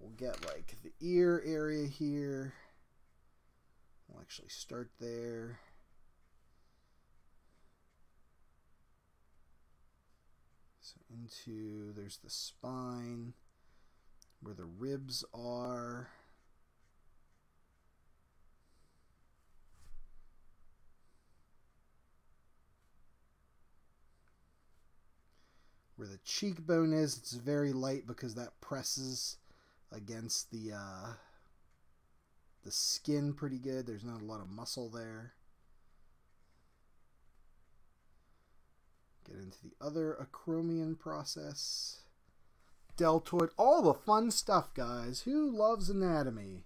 We'll get like the ear area here. We'll actually start there. So into, there's the spine, where the ribs are. Where the cheekbone is, it's very light because that presses against the skin pretty good. There's not a lot of muscle there. Get into the other acromion process. Deltoid, all the fun stuff, guys. Who loves anatomy?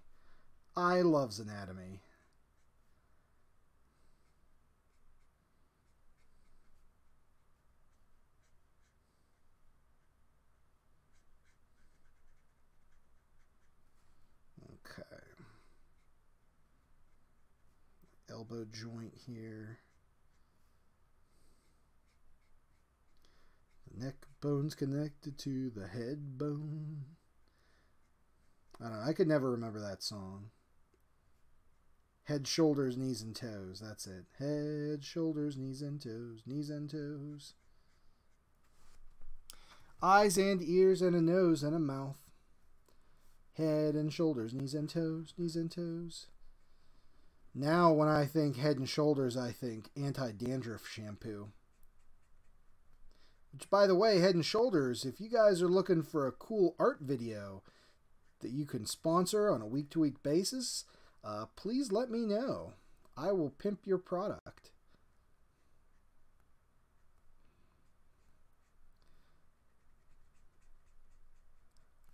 I loves anatomy. Okay. Elbow joint here. The neck bone's connected to the head bone. I don't know. I could never remember that song. Head, shoulders, knees, and toes. That's it. Head, shoulders, knees, and toes. Knees and toes. Eyes and ears and a nose and a mouth. Head and Shoulders, knees and toes, knees and toes. Now when I think Head and Shoulders, I think anti-dandruff shampoo. Which, by the way, Head and Shoulders, if you guys are looking for a cool art video that you can sponsor on a week-to-week basis, please let me know. I will pimp your product.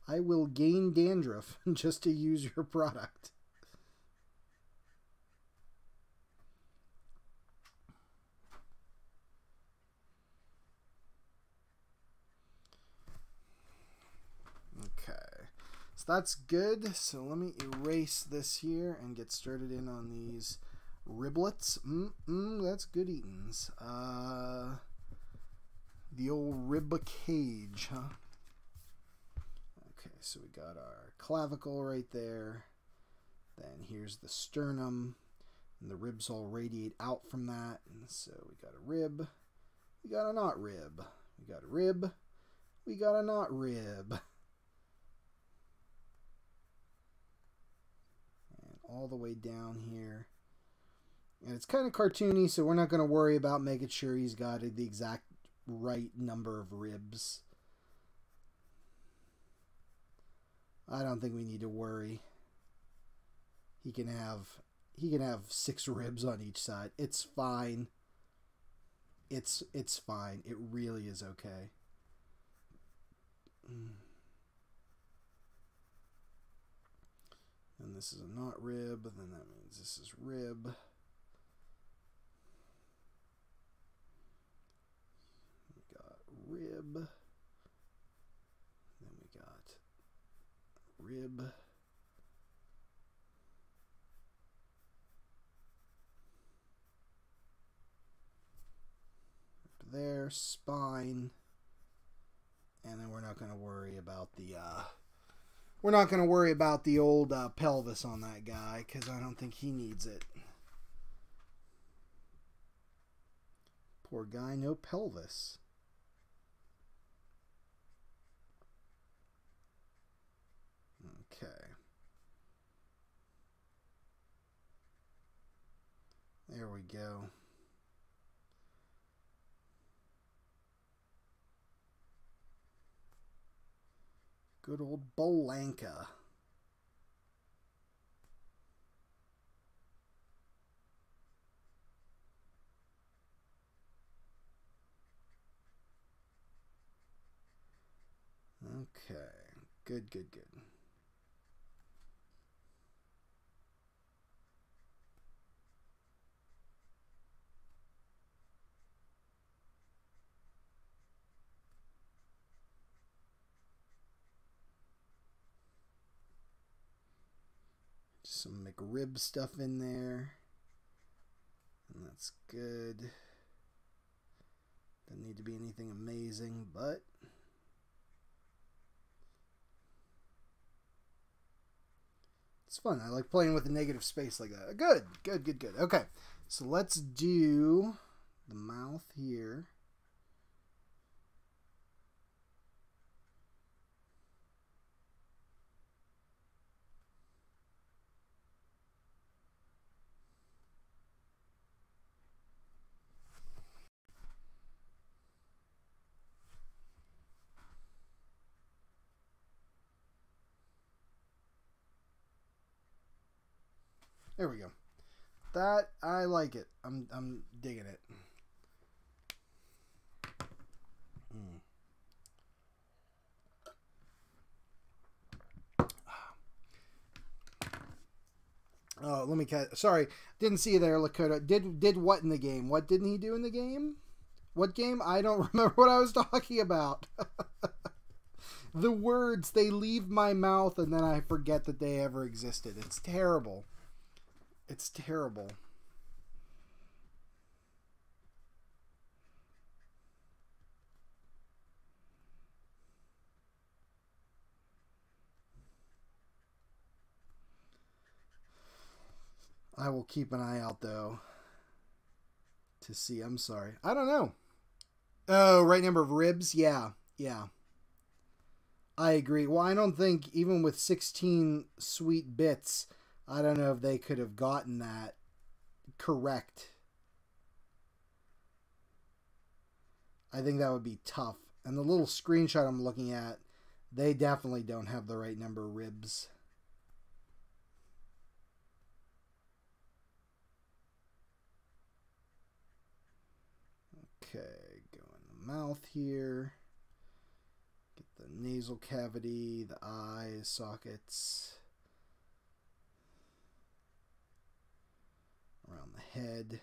I will gain dandruff just to use your product. Okay, so that's good. So let me erase this here and get started in on these riblets. That's good eatings. The old rib cage, huh? Okay, so we got our clavicle right there. Then here's the sternum, and the ribs all radiate out from that. And so we got a rib, we got a not rib, we got a rib, we got a not rib. And all the way down here. And it's kind of cartoony, so we're not going to worry about making sure he's got the exact right number of ribs. I don't think we need to worry. He can have 6 ribs on each side. It's fine. It's fine. It really is okay. And this is a not rib, then that means this is rib. We got rib. Then we got rib. There, spine, and then we're not going to worry about the old pelvis on that guy, because I don't think he needs it. Poor guy, no pelvis. Okay. There we go. Good old Bolanka. Okay. Good, good, good. Some McRib stuff in there. And that's good. Doesn't need to be anything amazing, but it's fun. I like playing with a negative space like that. Good, good, good, good. Okay, so let's do the mouth here. There we go. That, I like it. I'm digging it. Oh, let me catch. Sorry, didn't see you there, Lakota. Did what in the game? What didn't he do in the game? What game? I don't remember what I was talking about. The words, they leave my mouth and then I forget that they ever existed. It's terrible. It's terrible. I will keep an eye out, though, to see. I'm sorry. I don't know. Oh, right number of ribs? Yeah. Yeah. I agree. Well, I don't think even with 16 sweet bits, I don't know if they could have gotten that correct. I think that would be tough. And the little screenshot I'm looking at, they definitely don't have the right number of ribs. Okay, go in the mouth here. Get the nasal cavity, the eyes, sockets. Around the head.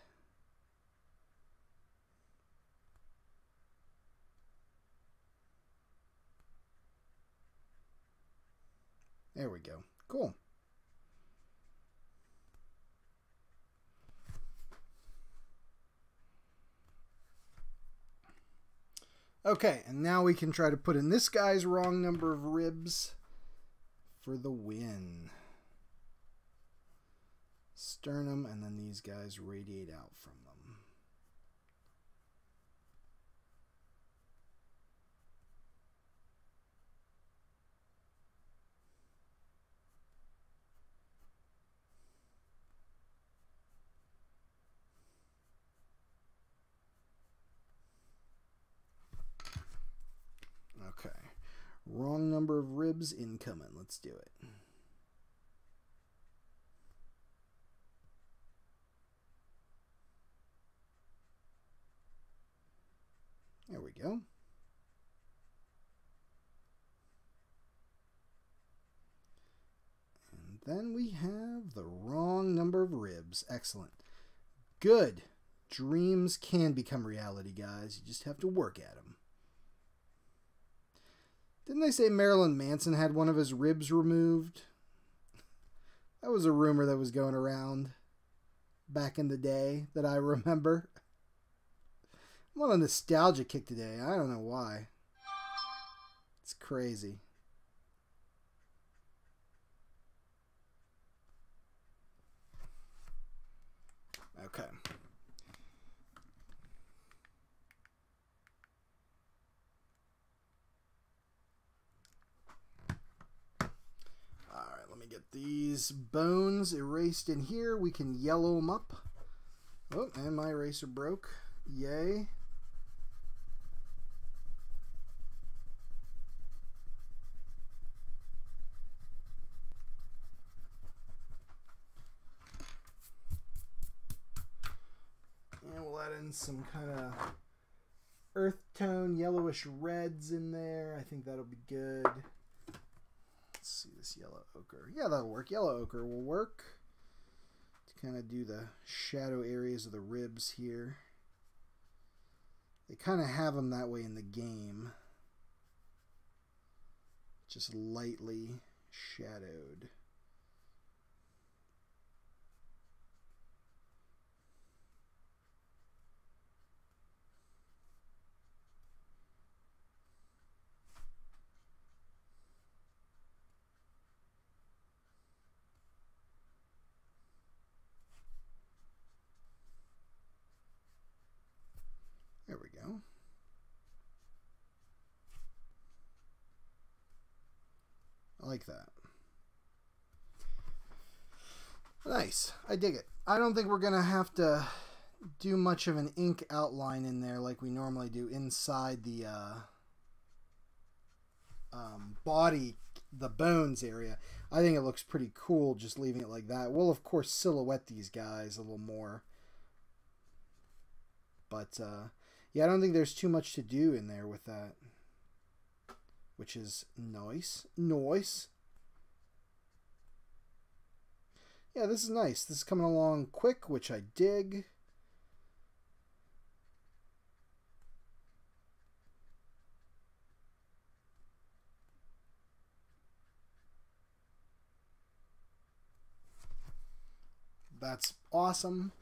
There we go. Cool. Okay, and now we can try to put in this guy's wrong number of ribs for the win. Sternum, and then these guys radiate out from them. Okay. Wrong number of ribs incoming. Let's do it. There we go. And then we have the wrong number of ribs. Excellent. Good. Dreams can become reality, guys. You just have to work at them. Didn't they say Marilyn Manson had one of his ribs removed? That was a rumor that was going around back in the day that I remember. I'm on a nostalgia kick today. I don't know why. It's crazy. Okay. Get these bones erased in here. We can yellow them up. Oh, and my eraser broke. Yay. And we'll add in some kind of earth tone, yellowish reds in there. I think that'll be good. Let's see this yellow ochre. Yeah, that'll work. Yellow ochre will work to kind of do the shadow areas of the ribs here. They kind of have them that way in the game. Just lightly shadowed. There we go. I like that. Nice. I dig it. I don't think we're going to have to do much of an ink outline in there like we normally do inside the body, the bones area. I think it looks pretty cool just leaving it like that. We'll, of course, silhouette these guys a little more. But, yeah, I don't think there's too much to do in there with that. Which is nice. Nice. Yeah, this is nice. This is coming along quick, which I dig. That's awesome.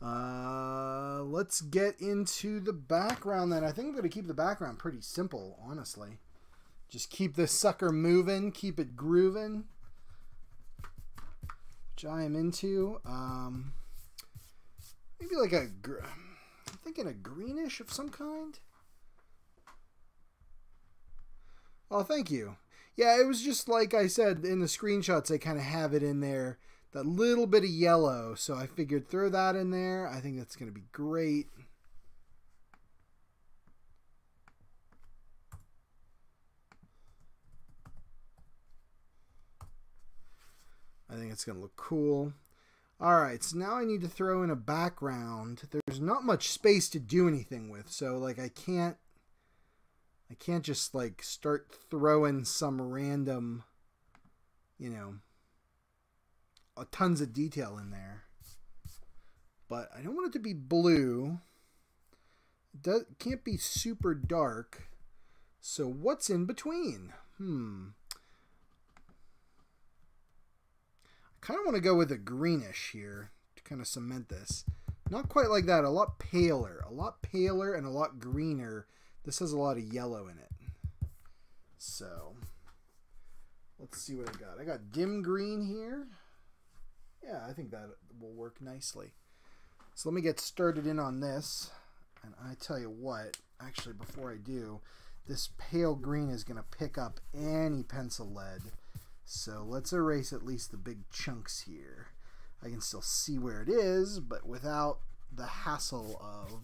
Let's get into the background then. I think I'm going to keep the background pretty simple, honestly. Just keep this sucker moving, keep it grooving, which I am into. Maybe like I'm thinking a greenish of some kind. Oh, thank you. Yeah, it was just like I said in the screenshots, they kind of have it in there, that little bit of yellow. So I figured throw that in there. I think that's going to be great. I think it's going to look cool. All right, so now I need to throw in a background. There's not much space to do anything with, so like I can't just like start throwing some random, you know, tons of detail in there. But I don't want it to be blue. It can't be super dark. So what's in between? I kind of want to go with a greenish here to kind of cement this. Not quite like that, a lot paler and a lot greener. This has a lot of yellow in it. So let's see what I got. I got dim green here. Yeah, I think that will work nicely. So let me get started in on this. And I tell you what, actually before I do, this pale green is going to pick up any pencil lead. So let's erase at least the big chunks here. I can still see where it is, but without the hassle of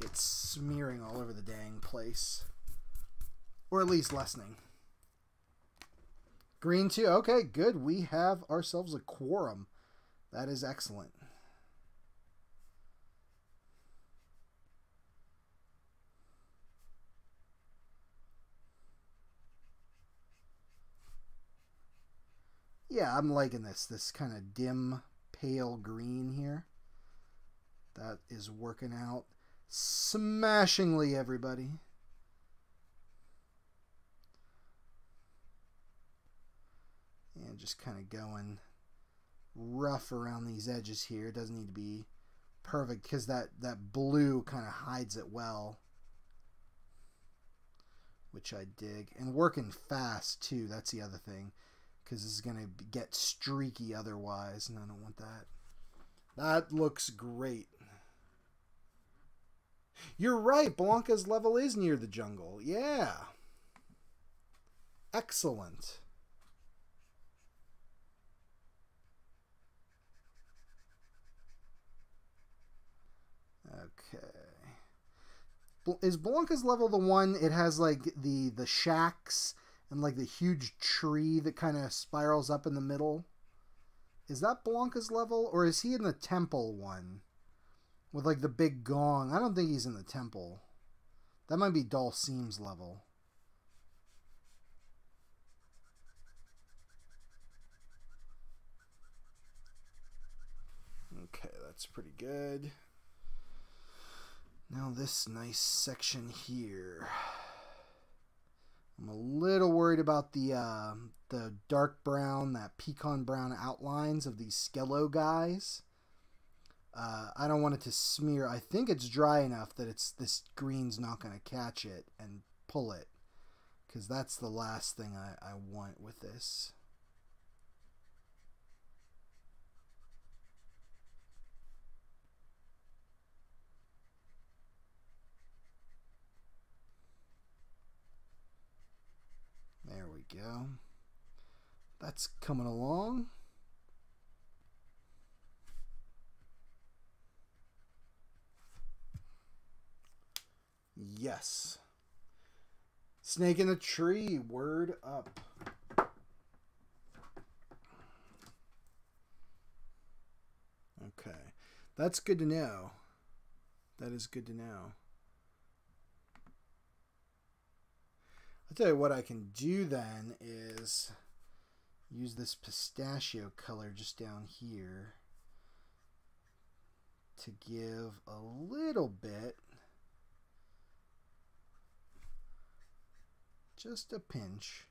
it smearing all over the dang place. Or at least lessening. Green too. Okay, good. We have ourselves a quorum. That is excellent. Yeah, I'm liking this kind of dim, pale green here. That is working out smashingly, everybody. And just kind of going rough around these edges here. It doesn't need to be perfect because that blue kind of hides it well, which I dig. And working fast too, that's the other thing, because this is going to get streaky otherwise, and I don't want that. That looks great. You're right, Blanca's level is near the jungle. Yeah. Excellent. Okay. Is Blanca's level the one it has like the shacks and like the huge tree that kind of spirals up in the middle? Is that Blanca's level, or is he in the temple one with like the big gong? I don't think he's in the temple. That might be Dulcine's level. Okay, that's pretty good. Now this nice section here. I'm a little worried about the dark brown, that pecan brown outlines of these Skello guys. I don't want it to smear. I think it's dry enough that this green's not going to catch it and pull it, because that's the last thing I want with this. There we go. That's coming along. Yes. Snake in the tree. Word up. Okay. That's good to know. That is good to know. I'll tell you what I can do then is use this pistachio color just down here to give a little bit, just a pinch,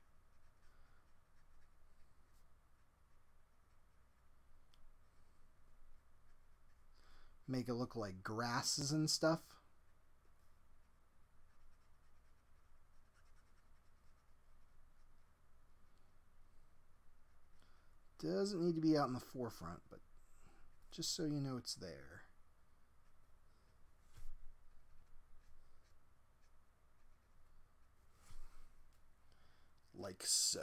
make it look like grasses and stuff. Doesn't need to be out in the forefront, but just so you know it's there. like so.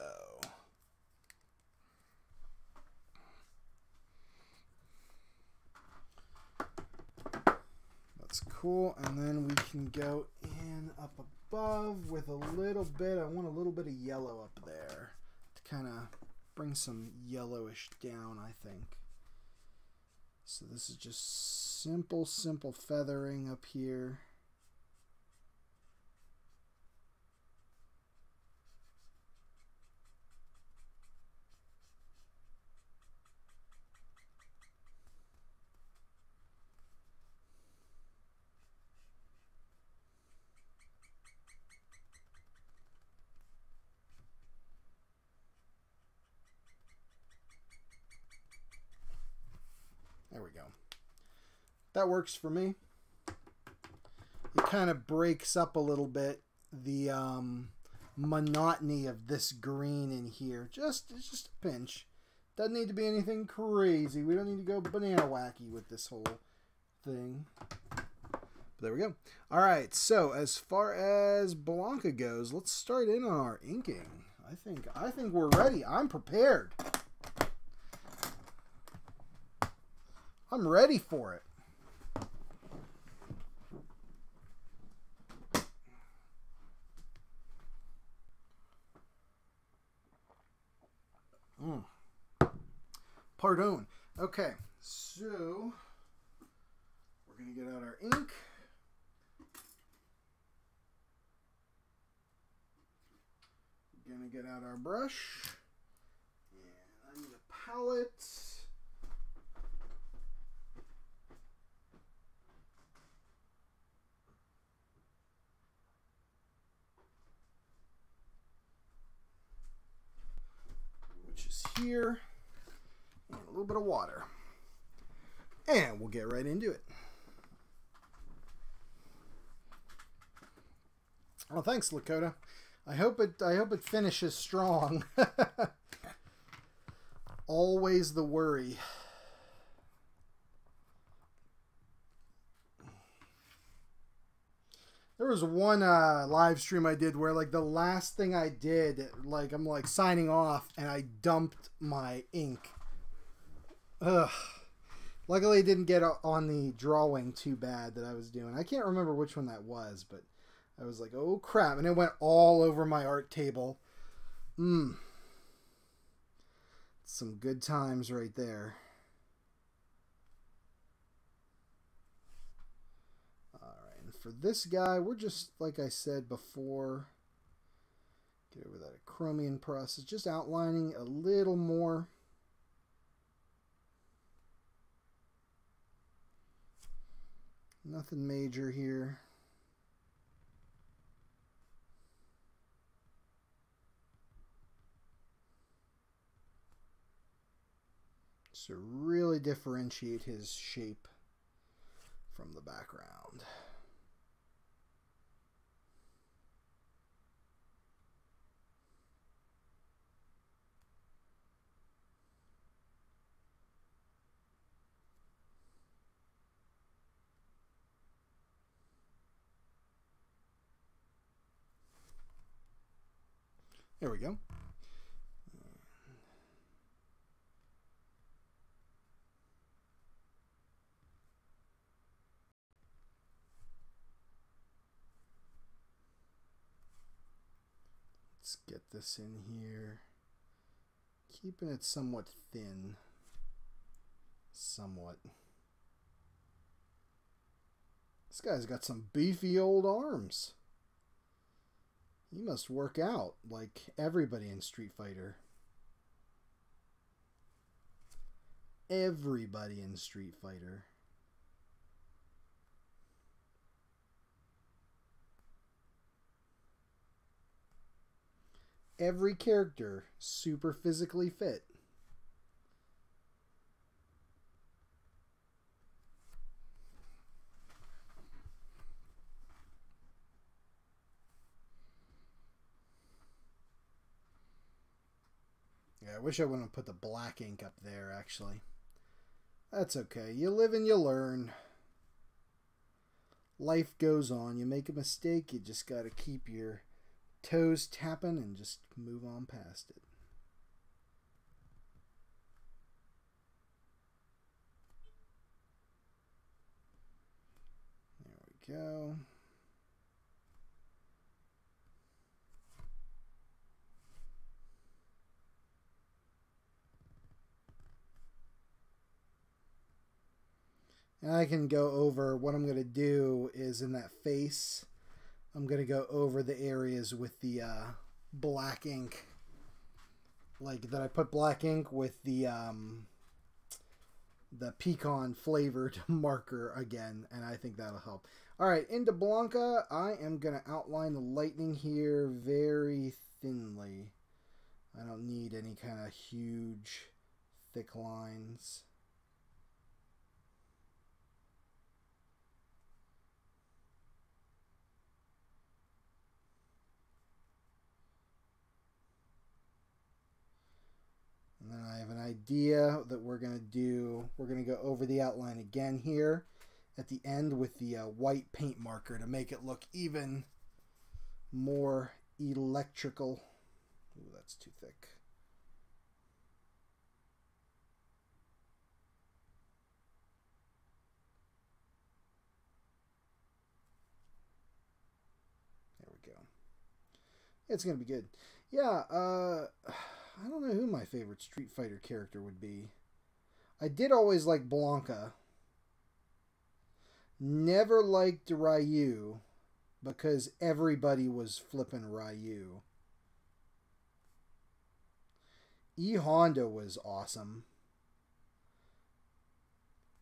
That's cool. And then we can go in up above with a little bit. I want a little bit of yellow up there to kind of bring some yellowish down, I think. So this is just simple feathering up here. There we go. That works for me. It kind of breaks up a little bit the monotony of this green in here. It's just a pinch. Doesn't need to be anything crazy. We don't need to go banana wacky with this whole thing. But there we go. All right, so as far as Blanca goes, let's start in on our inking. I think we're ready. I'm prepared. I'm ready for it. Pardon. Okay, so we're going to get out our ink. We're going to get out our brush. And I need a palette. Which is here. And a little bit of water. And we'll get right into it. Well, thanks, Lakota. I hope it finishes strong. Always the worry. There was one live stream I did where like the last thing I did, like I'm like signing off and I dumped my ink. Ugh. Luckily, it didn't get on the drawing too bad that I was doing. I can't remember which one that was, but I was like, oh crap. And it went all over my art table. Some good times right there. Alright, and for this guy, we're just, like I said before, get over that acromion process, just outlining a little more. Nothing major here. To really differentiate his shape from the background. There we go. Let's get this in here. Keeping it somewhat thin. Somewhat. This guy's got some beefy old arms. He must work out like everybody in Street Fighter. Everybody in Street Fighter. Every character super physically fit. Yeah, I wish I wouldn't have put the black ink up there, actually. That's okay. You live and you learn. Life goes on. You make a mistake, you just got to keep your toes tapping and just move on past it. There we go. And I can go over what I'm going to do is in that face, I'm going to go over the areas with the black ink. Like that I put black ink with the pecan flavored marker again, and I think that'll help. All right, into Blanca, I am going to outline the lightning here very thinly. I don't need any kind of huge, thick lines. And then I have an idea that we're going to do. We're going to go over the outline again here at the end with the white paint marker to make it look even more electrical. Ooh, that's too thick. There we go. It's going to be good. Yeah, I don't know who my favorite Street Fighter character would be. I did always like Blanca. Never liked Ryu because everybody was flipping Ryu. E Honda was awesome.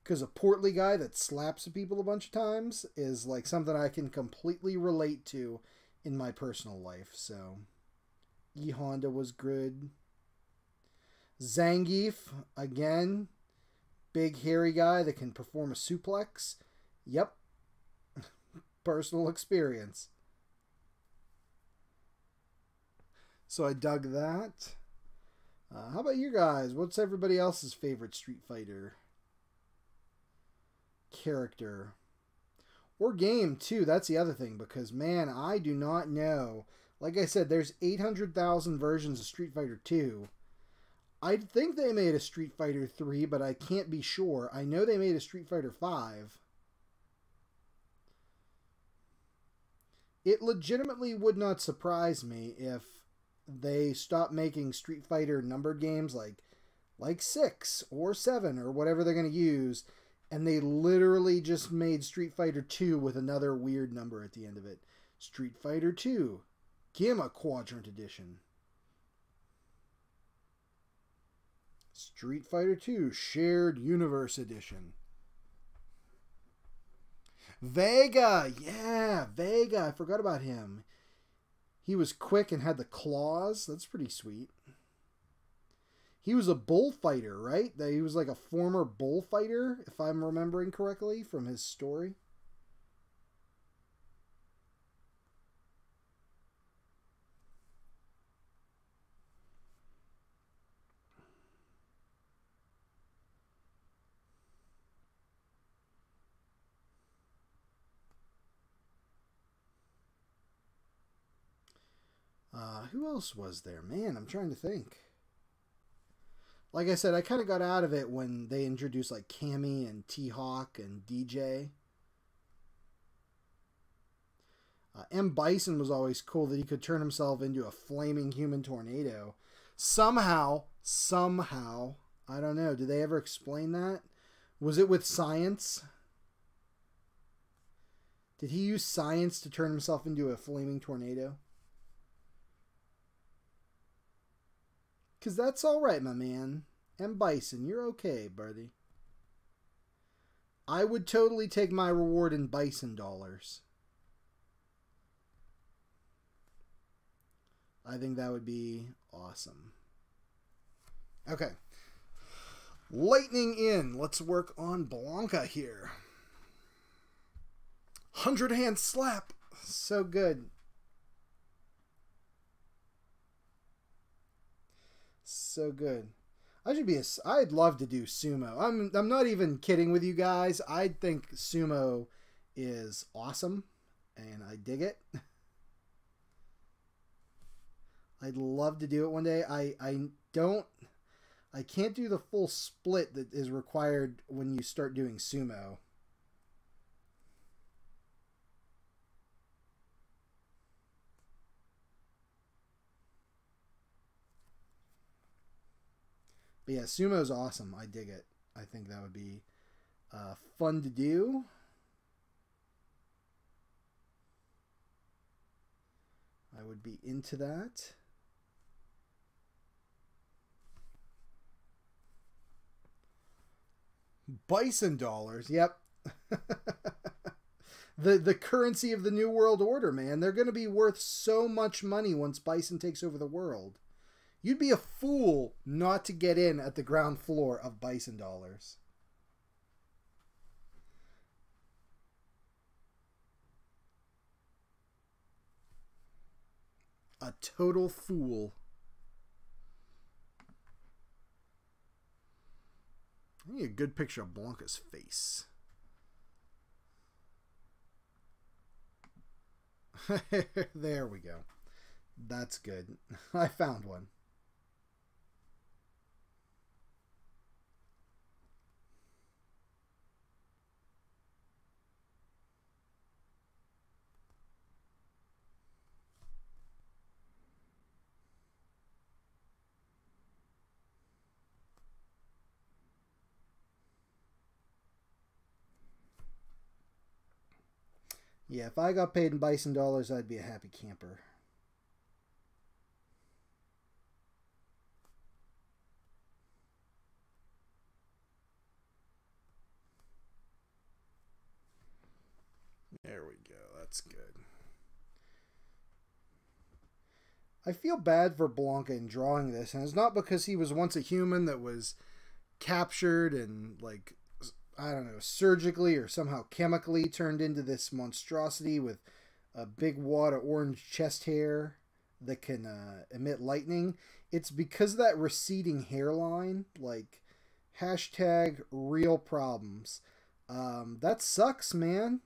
Because a portly guy that slaps people a bunch of times is like something I can completely relate to in my personal life. So E Honda was good. Zangief, again, big hairy guy that can perform a suplex. Yep. Personal experience. So I dug that. How about you guys? What's everybody else's favorite Street Fighter character? Or game, too. That's the other thing. Because, man, I do not know. Like I said, there's 800,000 versions of Street Fighter 2. I think they made a Street Fighter 3, but I can't be sure. I know they made a Street Fighter 5. It legitimately would not surprise me if they stopped making Street Fighter numbered games like 6 or 7 or whatever they're going to use, and they literally just made Street Fighter 2 with another weird number at the end of it. Street Fighter 2, Gamma Quadrant Edition. Street Fighter 2 Shared Universe Edition. Vega! Yeah, Vega. I forgot about him. He was quick and had the claws. That's pretty sweet. He was a bullfighter, right? He was like a former bullfighter, if I'm remembering correctly from his story. Who else was there? Man, I'm trying to think. Like I said, I kind of got out of it when they introduced like Cammy and T-Hawk and DJ. M. Bison was always cool that he could turn himself into a flaming human tornado. Somehow, I don't know. Did they ever explain that? Was it with science? Did he use science to turn himself into a flaming tornado? Because that's all right, my man. M. Bison, you're okay, buddy. I would totally take my reward in Bison dollars. I think that would be awesome. Okay. Lightning in. Let's work on Blanca here. 100-hand slap. So good. So good. I'd love to do sumo. I'm not even kidding with you guys. I think sumo is awesome and I dig it. I'd love to do it one day. I can't do the full split that is required when you start doing sumo. But yeah, sumo's awesome. I dig it. I think that would be fun to do. I would be into that. Bison dollars. Yep. the currency of the New World Order, man. They're going to be worth so much money once Bison takes over the world. You'd be a fool not to get in at the ground floor of Bison dollars. A total fool. I need a good picture of Blanca's face. There we go. That's good. I found one. Yeah, if I got paid in Bison dollars, I'd be a happy camper. There we go. That's good. I feel bad for Blanca in drawing this, and it's not because he was once a human that was captured and, like, I don't know, surgically or somehow chemically turned into this monstrosity with a big wad of orange chest hair that can emit lightning. It's because of that receding hairline, like, hashtag real problems. That sucks, man.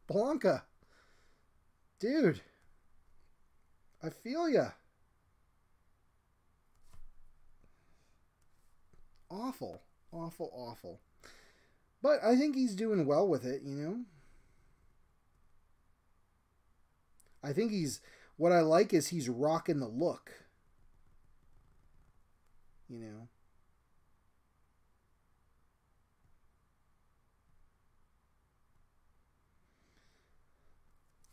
Blanca. Dude. I feel ya. Awful. Awful, awful. But I think he's doing well with it, you know? I think he's... What I like is he's rocking the look. You know?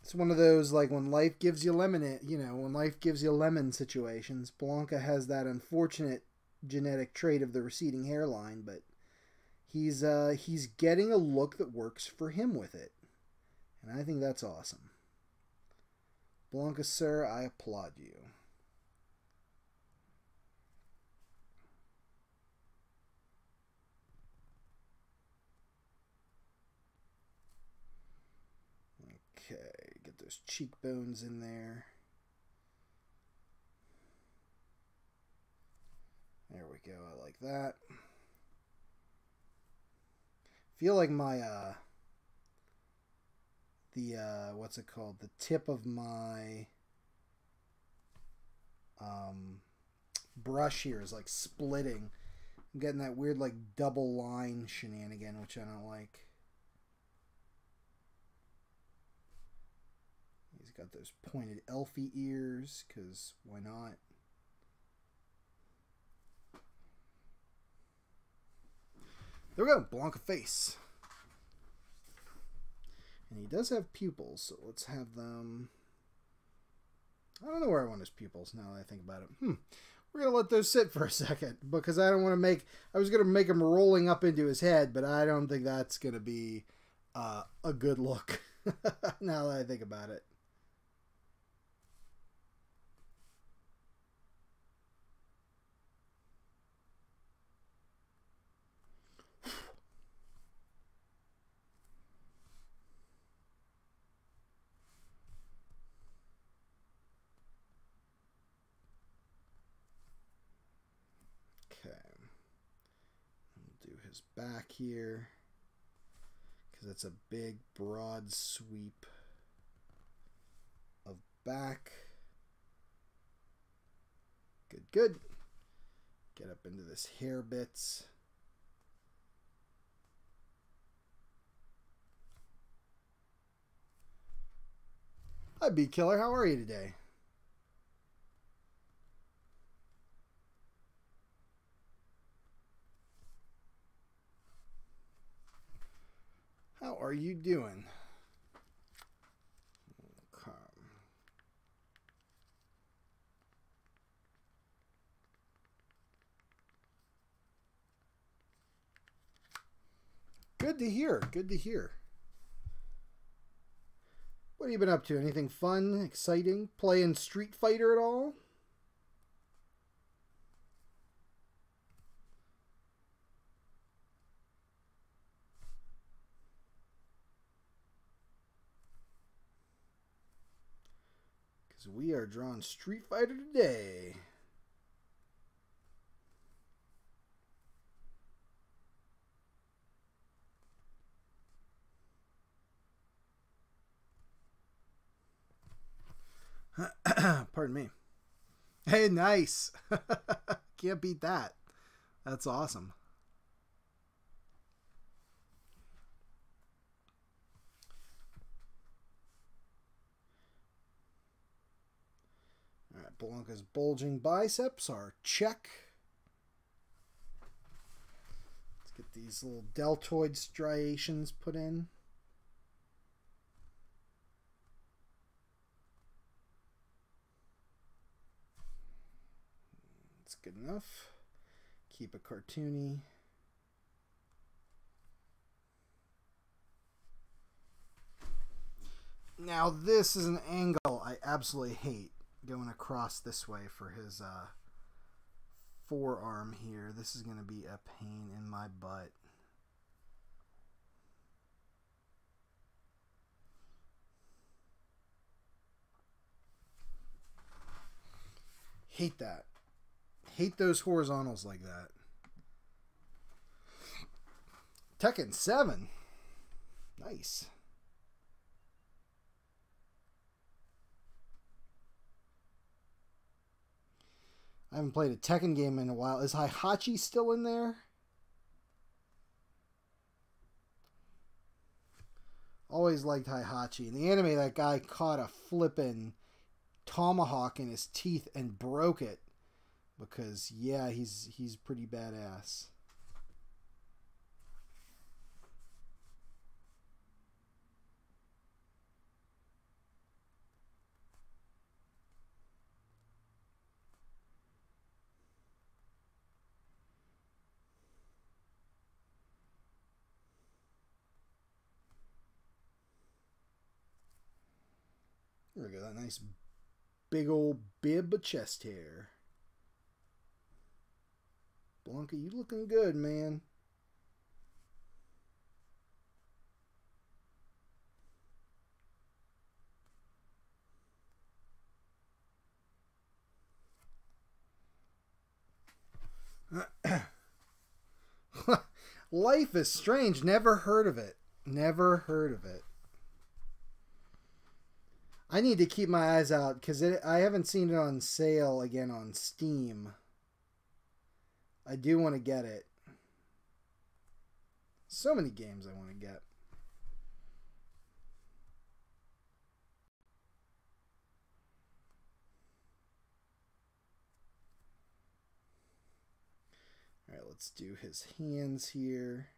It's one of those, like, when life gives you lemon, you know, when life gives you lemon situations. Blanca has that unfortunate genetic trait of the receding hairline, but he's getting a look that works for him with it. And I think that's awesome. Blanca, sir, I applaud you. Okay, get those cheekbones in there. There we go, I like that. Feel like my, what's it called? The tip of my, brush here is like splitting. I'm getting that weird, like, double line shenanigan, which I don't like. He's got those pointed elfie ears, because why not? There we go, Blanca face. And he does have pupils, so let's have them... I don't know where I want his pupils now that I think about it. We're going to let those sit for a second, because I don't want to make... I was going to make him rolling up into his head, but I don't think that's going to be a good look now that I think about it. Back here, because it's a big broad sweep of back. Good, good. Get up into this hair bits. Hi, Bee Killer. How are you today? How are you doing? Okay. Good to hear. Good to hear. What have you been up to? Anything fun, exciting? Playing Street Fighter at all? Because we are drawing Street Fighter today. Pardon me. Hey, nice. Can't beat that. That's awesome. All right, Blanca's bulging biceps are check. Let's get these little deltoid striations put in. That's good enough. Keep it cartoony. Now this is an angle I absolutely hate, going across this way for his forearm here. This is going to be a pain in my butt. Hate that. Hate those horizontals like that. Tekken 7. Nice. I haven't played a Tekken game in a while. Is Heihachi still in there? Always liked Heihachi. In the anime, that guy caught a flippin' tomahawk in his teeth and broke it. Because, yeah, he's pretty badass. There we go, that nice big old bib of chest hair. Blanca, you looking good, man. Life is Strange. Never heard of it. Never heard of it. I need to keep my eyes out because I haven't seen it on sale again on Steam. I do want to get it. So many games I want to get. All right, let's do his hands here.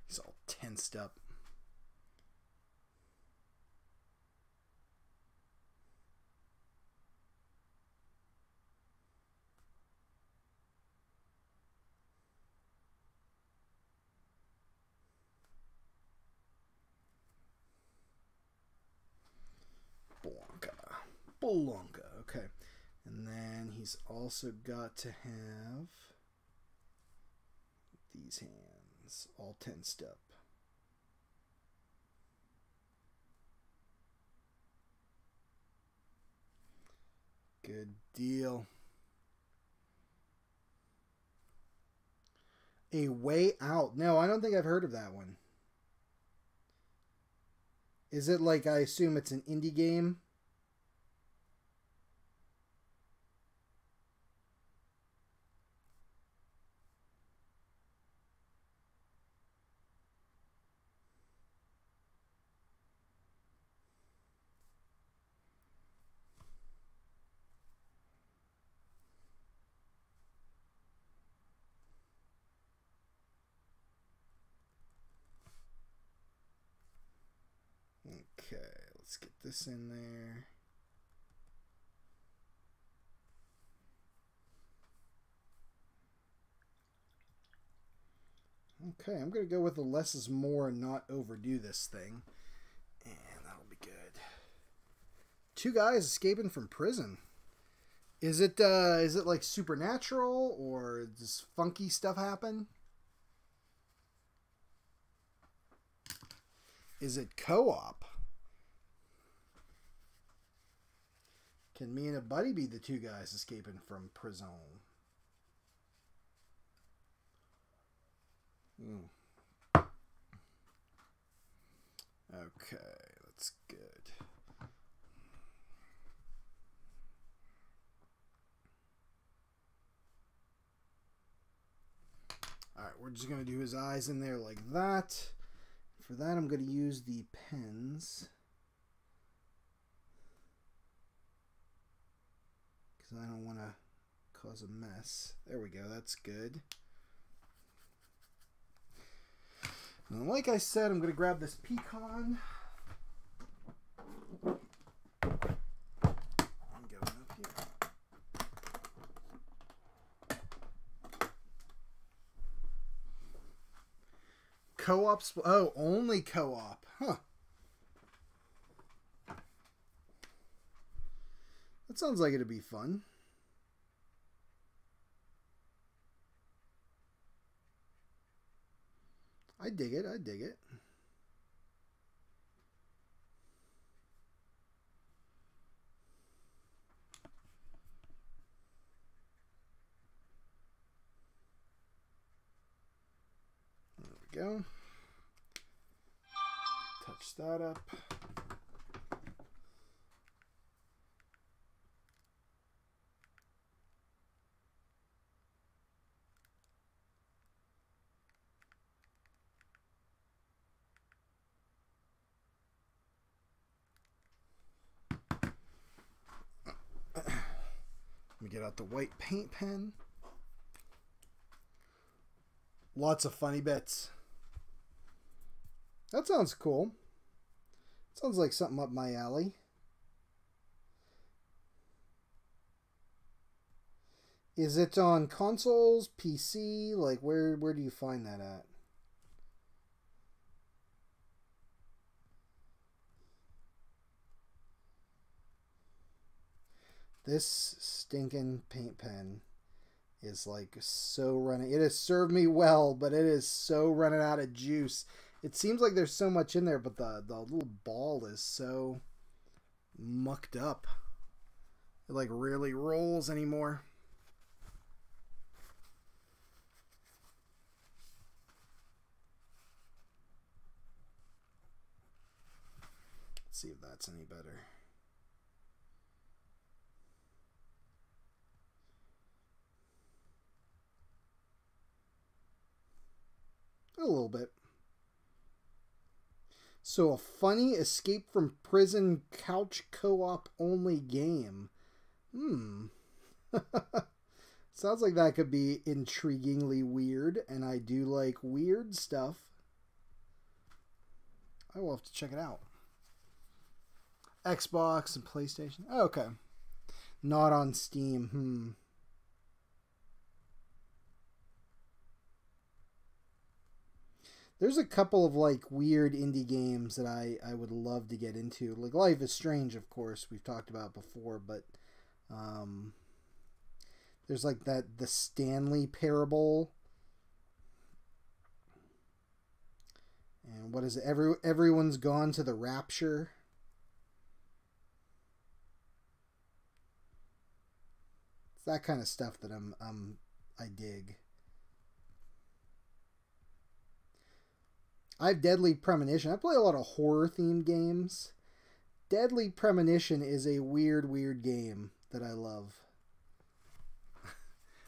He's all tensed up. Blanca. Okay. And then he's also got to have these hands all tensed up. Good deal. A Way Out. No, I don't think I've heard of that one. Is it like, I assume it's an indie game? Okay, let's get this in there. Okay, I'm going to go with the less is more and not overdo this thing. And that'll be good. Two guys escaping from prison. Is it like supernatural, or does funky stuff happen? Is it co-op? Can me and a buddy be the two guys escaping from prison? Okay, that's good. Alright, we're just going to do his eyes in there like that. For that, I'm going to use the pens. Because I don't want to cause a mess. There we go, that's good. And like I said, I'm going to grab this pecan. I'm going up here. Co-op, oh, only co-op. Huh. That sounds like it'd be fun. I dig it, I dig it. There we go. Touch that up. Let me get out the white paint pen. Lots of funny bits. That sounds cool. Sounds like something up my alley. Is it on consoles, PC? Like, where do you find that at? This stinking paint pen is like so running. It has served me well, but it is so running out of juice. It seems like there's so much in there, but the little ball is so mucked up. It like rarely rolls anymore. Let's see if that's any better. A little bit. So, a funny escape from prison couch co-op only game. Sounds like that could be intriguingly weird, and I do like weird stuff. I will have to check it out. Xbox and PlayStation. Oh, okay. Not on Steam. There's a couple of like weird indie games that I would love to get into. Like Life is Strange, of course, we've talked about before, but there's like the Stanley Parable. And what is it? Everyone's Gone to the Rapture. It's that kind of stuff that I dig. I have Deadly Premonition. I play a lot of horror-themed games. Deadly Premonition is a weird, weird game that I love.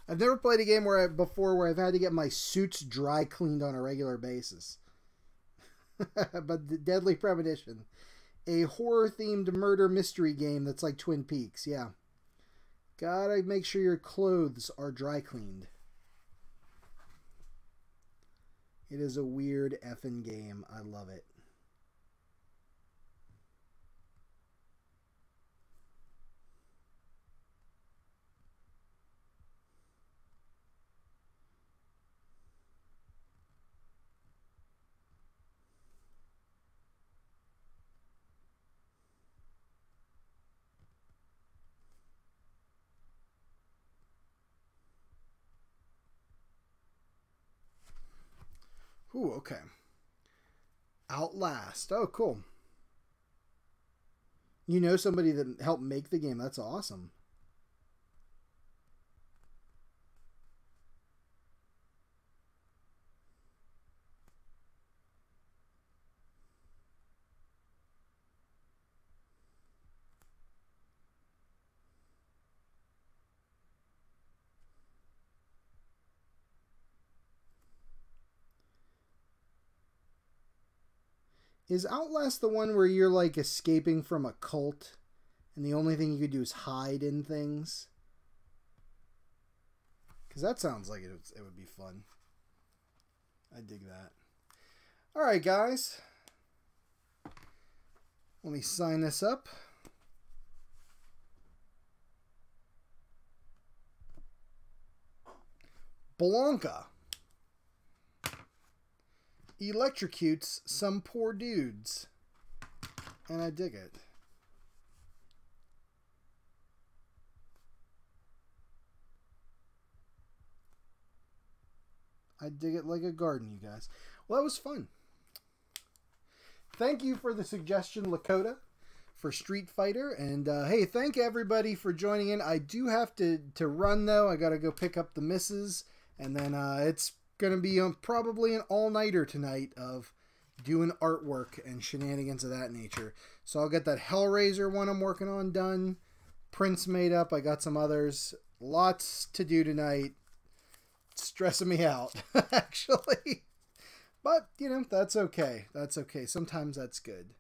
I've never played a game before where I've had to get my suits dry cleaned on a regular basis. But the Deadly Premonition, a horror-themed murder mystery game that's like Twin Peaks. Yeah. Gotta make sure your clothes are dry cleaned. It is a weird effing game. I love it. Ooh, okay. Outlast. Oh, cool. You know somebody that helped make the game. That's awesome. Is Outlast the one where you're like escaping from a cult and the only thing you could do is hide in things? Because that sounds like it would be fun. I dig that. Alright, guys. Let me sign this up. Blanca electrocutes some poor dudes. And I dig it. I dig it like a garden, you guys. Well, that was fun. Thank you for the suggestion, Lakota, for Street Fighter. And, hey, thank everybody for joining in. I do have to run, though. I got to go pick up the missus. And then it's going to be probably an all-nighter tonight of doing artwork and shenanigans of that nature. So I'll get that Hellraiser one I'm working on done. Prints made up. I got some others. Lots to do tonight. It's stressing me out, actually. But, you know, that's okay. That's okay. Sometimes that's good.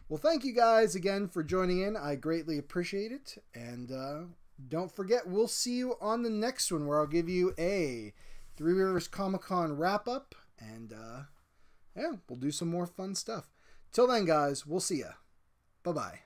Well, thank you guys again for joining in. I greatly appreciate it. And don't forget, we'll see you on the next one where I'll give you a Three Rivers Comic-Con wrap-up. And, yeah, we'll do some more fun stuff. Till then, guys, we'll see ya. Bye-bye.